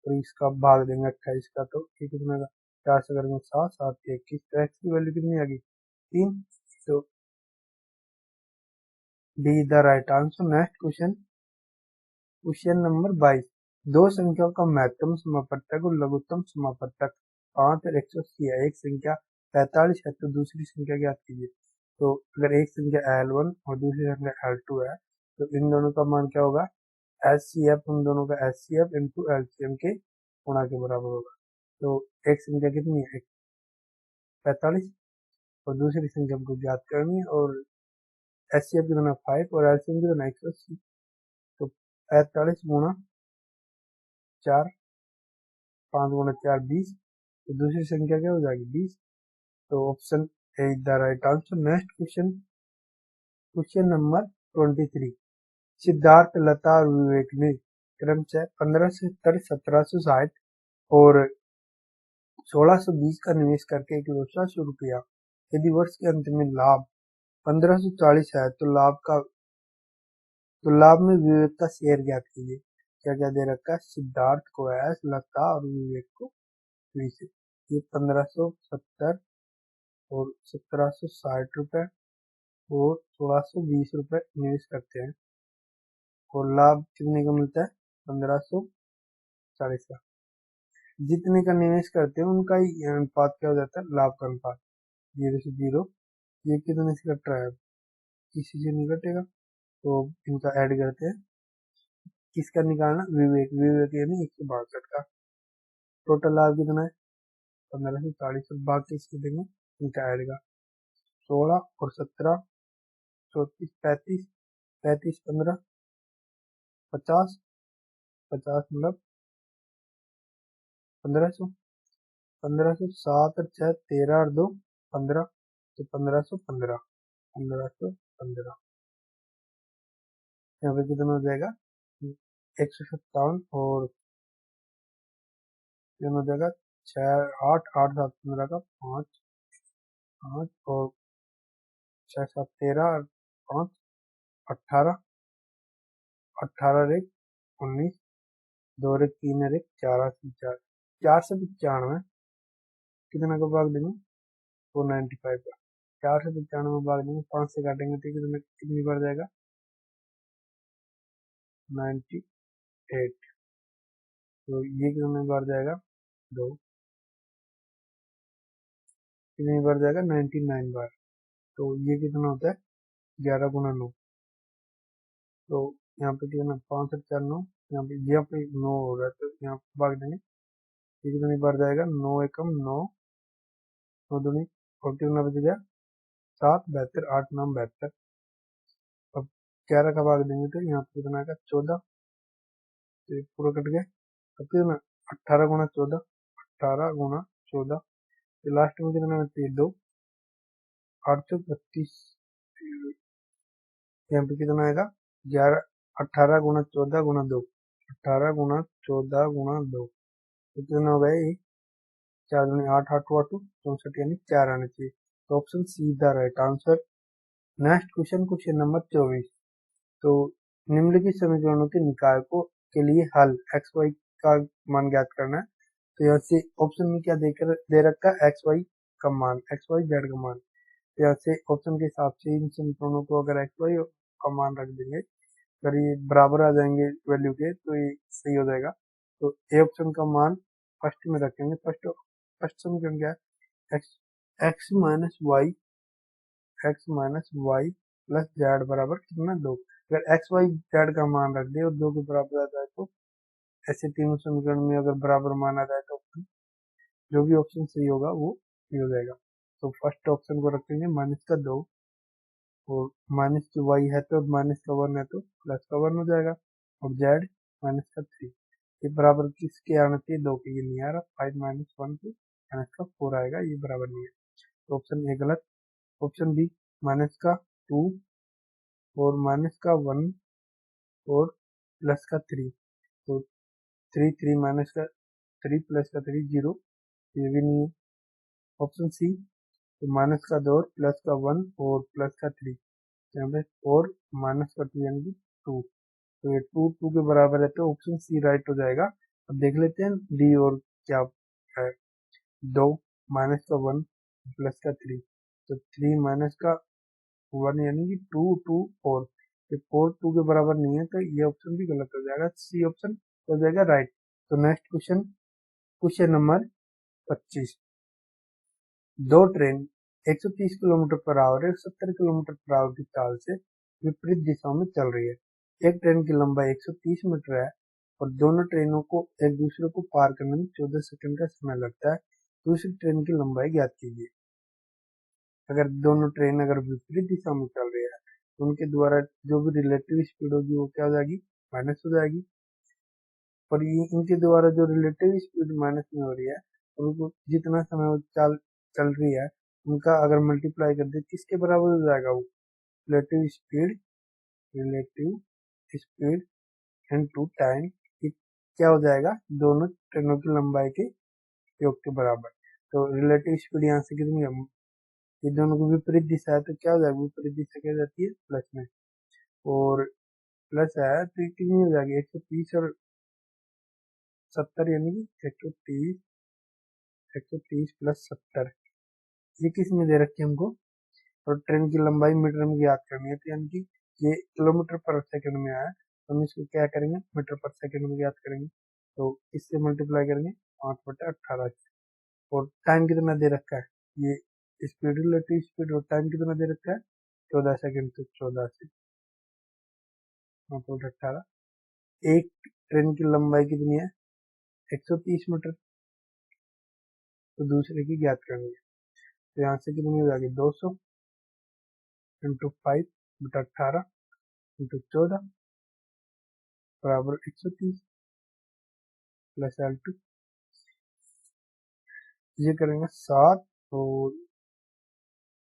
और इसका भाग देंगे 28 का, तो ये कितना का 4 से करेंगे 7, 7 21, तो एक्स की वैल्यू कितनी आ गई 3, तो D the right answer. Next question, question number 22, दो संख्याओं का महत्तम समापवर्तक और लघुत्तम समापवर्तक 5 और 180 है, एक संख्या 45 है, तो दूसरी संख्या ज्ञात कीजिए। तो अगर एक संख्या L1 और दूसरी संख्या L2 है, तो इन दोनों का मान क्या होगा HCF, उन दोनों का HCF इंटू LCM के गुणा के बराबर होगा। तो एक संख्या कितनी है 45, और दूसरी संख्या हमको ज्ञात करनी है, और HCF कितना 5 और LCM कितना 180, तो 45 गुणा 4, 5 गुणा 4 20, तो दूसरी संख्या क्या हो जाएगी 20, तो option A is the right answer. Next question, question number 23, Siddharth, Lata और विवेक ने क्रमशः 1570, 1760 और 1620 का निवेश करके 1,700 रुपया, यदि वर्ष के अंत में लाभ 1540 है, तो लाभ में विवेक का शेयर ज्ञात कीजिए। क्या क्या दे रखा है, सिद्धार्थ को एस, लता और विवेक को बी से। ये 1570 और 1760 रुपए और 1620 रुपए निवेश करते हैं, और लाभ कितने का मिलता है 1540 का। जितने का निवेश करते हैं उनका ही अनुपात क्या हो जाता है, लाभ का अनुपात 0 से 0। ये कितने से कट रहा है, किसी से नहीं कटेगा, तो इनका ऐड करते हैं। किसका निकालना, विवेक, विवेक यानी 162 का। टोटल लाभ कितना है 1540, और बाकी इसके देंगे इनका ऐड का 16 और 17, 34, 35, 35 15, 50, 50 मतलब 1500, 1500, 7 और 6 13 और 2 15, तो 1515, 1515, यहाँ पे कितना हो जाएगा 157, और कितना हो जाएगा 6 8 8 7 15 का 5 5, और 6 7 13 और 5 18, 18 एक 19, 2 एक 3 एक 4 4, 495, कितना का भाग देंगे 495 का, 495 भाग देंगे 5 से काटेंगे तो कितना कितनी बढ़ जाएगा 98, तो ये कितने बढ़ जाएगा 2, कितनी बढ़ जाएगा 99 बार, तो ये कितना होता है 11 गुना 9, तो यहाँ पे कितना 5 और 4 9, यहाँ पे 9 हो रहा है तो यहाँ पे भाग देंगे, ये कितनी बार जाएगा, 9 एकम 9, 9 दूनी, और कितना बच गया 7, 72, 8 9 72। अब 11 का भाग देंगे तो यहाँ पे कितना आएगा 14, तो ये पूरा कट गया। अब कितना 18 × 14, 18 × 14, तो लास्ट में कितना बचती है 2, 8 32। यहाँ पे कितना आएगा 11, 18 × 14 × 2, 18 × 14 × 2, तो कितना हो गया ये 4 दूनी 8, 8 8 64, यानी 4 आने चाहिए। तो option see the right answer. Next question, question number 24। तो निम्नलिखित समीकरणों के निकायों के लिए हल एक्स वाई का मान ज्ञात करना है। तो यहाँ से ऑप्शन में क्या देकर दे रखा है, एक्स वाई का मान, एक्स वाई जेड का मान। तो यहाँ से ऑप्शन के हिसाब से इन समीकरणों को अगर एक्स वाई का मान रख देंगे, अगर ये बराबर आ जाएंगे वैल्यू के, तो ये सही हो जाएगा। तो ए ऑप्शन का मान फर्स्ट में रखेंगे। फर्स्ट समीकरण क्या है, X X minus Y, X minus Y plus Z बराबर कितना 2। अगर एक्स वाई जेड का मान रख दे और 2 के बराबर आ जाए, तो ऐसे तीनों समीकरण में अगर बराबर मान आ जाए, तो जो भी ऑप्शन सही होगा वो सही हो जाएगा। तो फर्स्ट ऑप्शन को रखेंगे -2, और माइनस की वाई है तो -1 है तो प्लस का 1 हो जाएगा, और जेड -3। ये बराबर किसके आना चाहिए, 2 के, ये नहीं आ रहा, 5 - 1 के -4 आएगा, ये बराबर नहीं है, तो ऑप्शन ए गलत। ऑप्शन बी -2 और -1 और +3, तो 3 3 -3 +3 0, ये भी नहीं है। ऑप्शन सी, तो -2 और +1 और +3, यहाँ पे और -2 यानी कि 2, तो ये 2 2 के बराबर है, तो ऑप्शन सी राइट हो जाएगा। अब देख लेते हैं डी और क्या है, 2 -1 +3, तो 3 -1 यानी कि 2 2 4, ये 4 2 के बराबर नहीं है, तो ये ऑप्शन भी गलत हो जाएगा, सी ऑप्शन हो जाएगा राइट। तो नेक्स्ट क्वेश्चन, क्वेश्चन नंबर 25। दो ट्रेन 130 किलोमीटर पर आवर और 70 किलोमीटर पर आवर की चाल से विपरीत दिशाओं में चल रही है। एक ट्रेन की लंबाई 130 मीटर है और दोनों ट्रेनों को एक दूसरे को पार करने में 14 सेकंड का समय लगता है। दूसरी ट्रेन की लंबाई ज्ञात कीजिए। अगर दोनों ट्रेन अगर विपरीत दिशा में चल रही है, तो उनके द्वारा जो भी रिलेटिव स्पीड होगी वो क्या हो जाएगी, माइनस हो जाएगी। और ये इनके द्वारा जो रिलेटिव स्पीड माइनस में हो रही है, उनको जितना समय वो चल रही है, उनका अगर मल्टीप्लाई कर दे किसके बराबर हो जाएगा, वो relative speed, relative speed into time, क्या हो जाएगा, दोनों ट्रेनों की लंबाई के योग के बराबर। तो रिलेटिव स्पीड यहाँ से कितनी है, ये दोनों की विपरीत दिशा है, तो क्या हो जाएगा, विपरीत दिशा क्या जाती है प्लस में, और प्लस है तो ये कितनी हो जाएगी 130 और 70, यानी कि 130 प्लस 70, ये किस में दे रखी है हमको, और ट्रेन की लंबाई मीटर में ज्ञात करनी है, तो यानी कि ये किलोमीटर पर सेकंड में आया, तो हम इसको क्या करेंगे, मीटर पर सेकंड में ज्ञात करेंगे। तो इससे मल्टीप्लाई करेंगे 5/18, और टाइम कितना दे रखा है, ये स्पीड, रिलेटिव स्पीड, और टाइम कितना दे रखा है 14 सेकंड, तो 14 से 5/18। एक ट्रेन की लंबाई कितनी है 130 मीटर, तो दूसरे की ज्ञात करनी है, तो यहाँ से कितनी हो जाएगी 200 इंटू 5/18 इंटू 14 बराबर 130 प्लस L2, ये करेंगे 7, और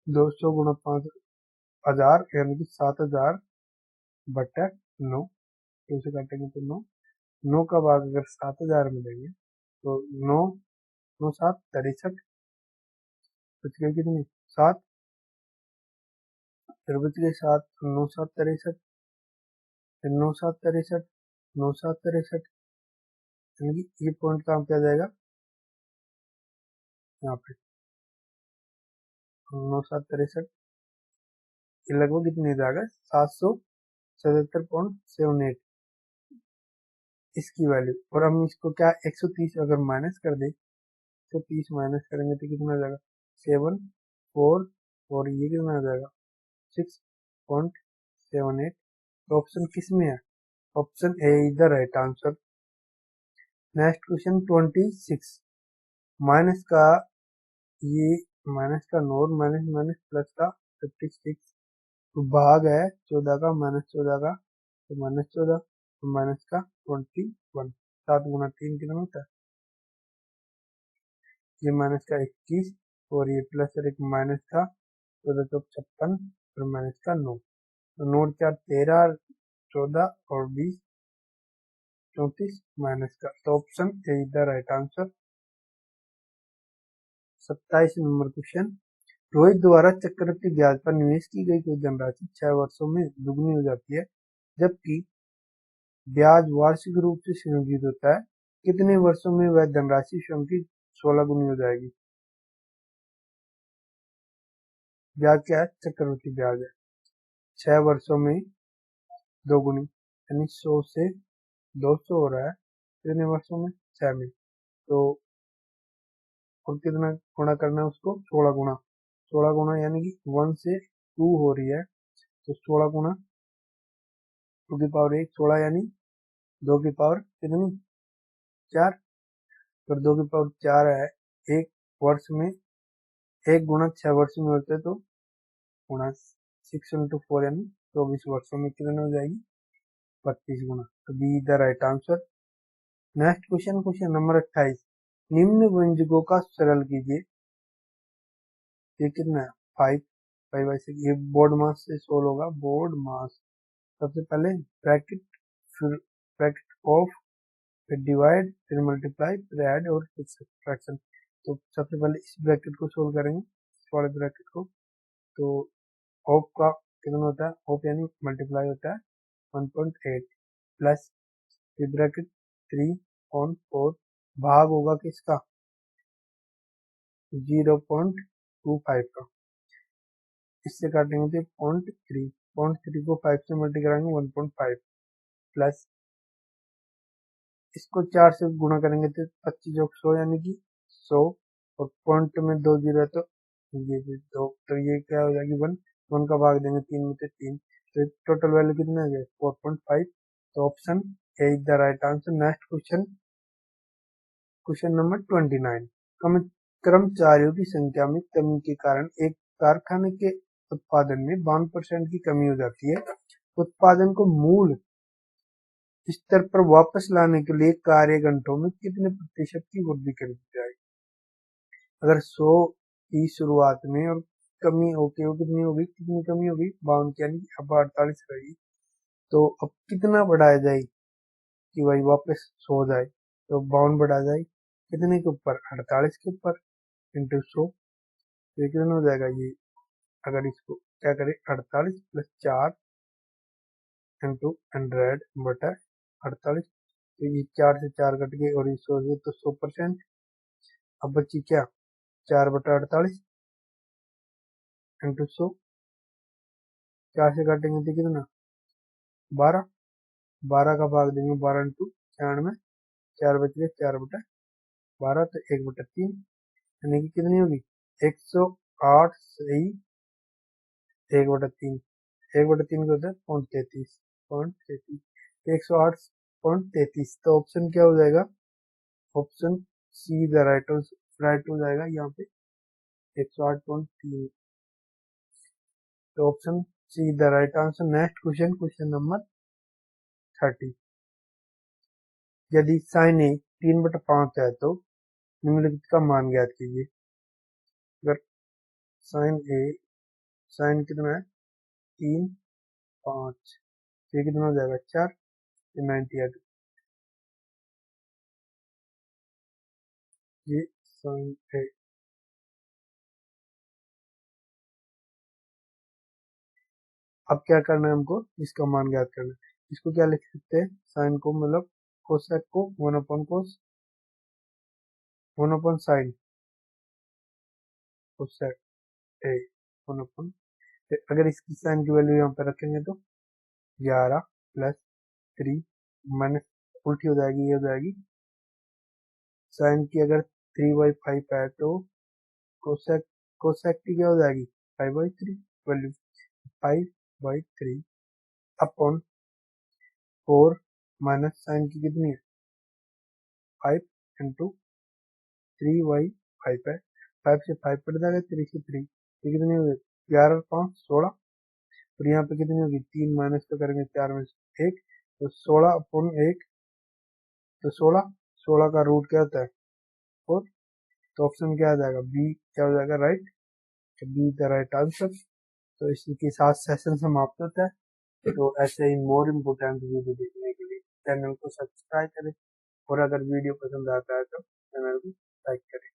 200 गुणा 5,000, यानी कि 7,000/9, तो इसे काटेंगे तो 9, 9 का भाग अगर 7,000 में देंगे, तो 9 9 7 63, बच गए कितनी 7, फिर बच गए 7, 9 7 63, फिर 9 7 63, 9 7 63, यानी कि ये पॉइंट कहाँ पे आ जाएगा, यहाँ पे 9 7 63, ये लगभग कितनी हो जाएगा 777.78, इसकी वैल्यू। और हम इसको क्या 130 अगर माइनस कर दे, 130 माइनस करेंगे तो कितना आ जाएगा 7 4, और ये कितना आ जाएगा 6.78, तो ऑप्शन किस में है? Option A is the right answer. Next question 26। Minus का ये माइनस का नोट माइनस माइनस प्लस का 56 तो भाग है 14 का माइनस 14 का तो माइनस 14 तो माइनस का 21। 7 गुना 3 कितना होता है? ये माइनस का 21 और ये प्लस और एक माइनस का 14 तो 56 और माइनस का 9 तो नोट 4 13 14 और 20 34 माइनस का तो option A is the right answer. 27 number question. Rohit द्वारा चक्रवृद्धि ब्याज पर निवेश की गई कोई धनराशि 6 वर्षों में दुगनी हो जाती है जबकि ब्याज वार्षिक रूप से संयोजित होता है। कितने वर्षों में वह धनराशि स्वयं की 16 गुनी हो जाएगी? ब्याज क्या है? चक्रवृद्धि ब्याज है। 6 वर्षों में दोगुनी यानी 100 से 200 हो रहा है। कितने वर्षों में? 6 में। तो और कितना गुणा करना है उसको? 16 गुना। 16 गुना यानी कि 1 से 2 हो रही है तो 16 गुना 2 की पावर 1 16 यानी 2 की पावर कितनी? 4। और 2 की पावर 4 है एक वर्ष में। 1 गुना 6 वर्ष में होते तो गुणा 6 इंटू 4 यानी 24 वर्षों में कितने हो जाएगी? 32 गुना। तो B the right answer. Next question question number 28। निम्न व्यंजकों का सरल कीजिए। ये कितना है? 5 5 बाई 6। ये बोर्ड मास से सोल्व होगा। बोर्ड मास सबसे पहले ब्रैकेट फिर ब्रैकेट ऑफ फिर डिवाइड फिर मल्टीप्लाई फिर ऐड और फिर सब्ट्रैक्शन। तो सबसे पहले इस ब्रैकेट को सोल्व करेंगे इस वाले ब्रैकेट को। तो ऑफ का कितना होता है? ऑफ यानी मल्टीप्लाई होता है 1.8 प्लस फिर ब्रैकेट 3/4 भाग होगा किसका? 0.25 का। इससे काटेंगे तो 0.3 को 5 से मल्टी कराएंगे 1.5 प्लस इसको 4 से गुणा करेंगे तो 25 और 100 यानी कि 100 और पॉइंट में 2 जीरो है तो ये भी 2 तो ये क्या हो जाएगी 1 1 का भाग देंगे 3 में तो 3 तो टोटल वैल्यू कितना आ गया 4.5 तो option A is the right answer. Next question question number 29। कर्मचारियों की संख्या में कमी के कारण एक कारखाने के उत्पादन में 52% की कमी हो जाती है। उत्पादन को मूल स्तर पर वापस लाने के लिए कार्य घंटों में कितने प्रतिशत की वृद्धि कर दी जाएगी? अगर 100 की शुरुआत में और कमी होके वो कितनी होगी? कितनी कमी होगी? 52 यानी कि अब 48 रहेगी। तो अब कितना बढ़ाया जाए कि भाई वापस 100 जाए? तो 52 बढ़ा जाए कितने के ऊपर? 48 के ऊपर इंटू 100 तो कितना हो जाएगा ये? अगर इसको क्या करें 48 प्लस 4 इंटू 100 बटा 48 तो ये 4 से 4 कट गए और ये 100 से तो 100%। अब बची क्या? 4/48 इंटू 100 4 से काटेंगे तो कितना? 12 12 का भाग देंगे 12 इंटू 96 4 बच गए 4/12 तो 1/3 यानी कि कितनी होगी? 108 सही 1/3 1/3 का होता है 0.33 108.33 तो ऑप्शन क्या हो जाएगा? ऑप्शन सी द राइट हो जाएगा यहाँ पे 108.3 तो option see the right answer. Next question question number 30। यदि साइन ए 3/5 है तो निम्नलिखित का मान ज्ञात कीजिए। अगर साइन ए साइन कितना है 3/5 ये कितना हो जाएगा 4 98 ये साइन ए। अब क्या करना है हमको? इसका मान ज्ञात करना है। इसको क्या लिख सकते हैं? साइन को मतलब कोसेक को 1/cos 1/sin कोसेक ए 1/। अगर इसकी साइन की वैल्यू यहाँ पे रखेंगे तो 11 प्लस 3 माइनस उल्टी हो जाएगी ये हो जाएगी साइन की। अगर 3/5 है तो कोसेक कोसेक की क्या हो जाएगी 5/3 वैल्यू 5/3 अपॉन 4 माइनस साइन की कितनी है 5 इंटू 3y 5 है, 5 से 5 कट जाएगा, 3 से 3, ये कितनी होगी 11 5 16, और यहाँ पे कितनी होगी 3 माइनस तो करेंगे 4 में से 1, तो 16 अपन 1, तो 16 का रूट क्या होता है 4, तो ऑप्शन क्या आ जाएगा बी, क्या हो जाएगा right, B the right answer. तो इसी के साथ सेशन समाप्त होता है। तो ऐसे ही मोर इम्पोर्टेंट वीडियो देखने के लिए चैनल को सब्सक्राइब करें, और अगर वीडियो पसंद आता है तो चैनल को लाइक करें।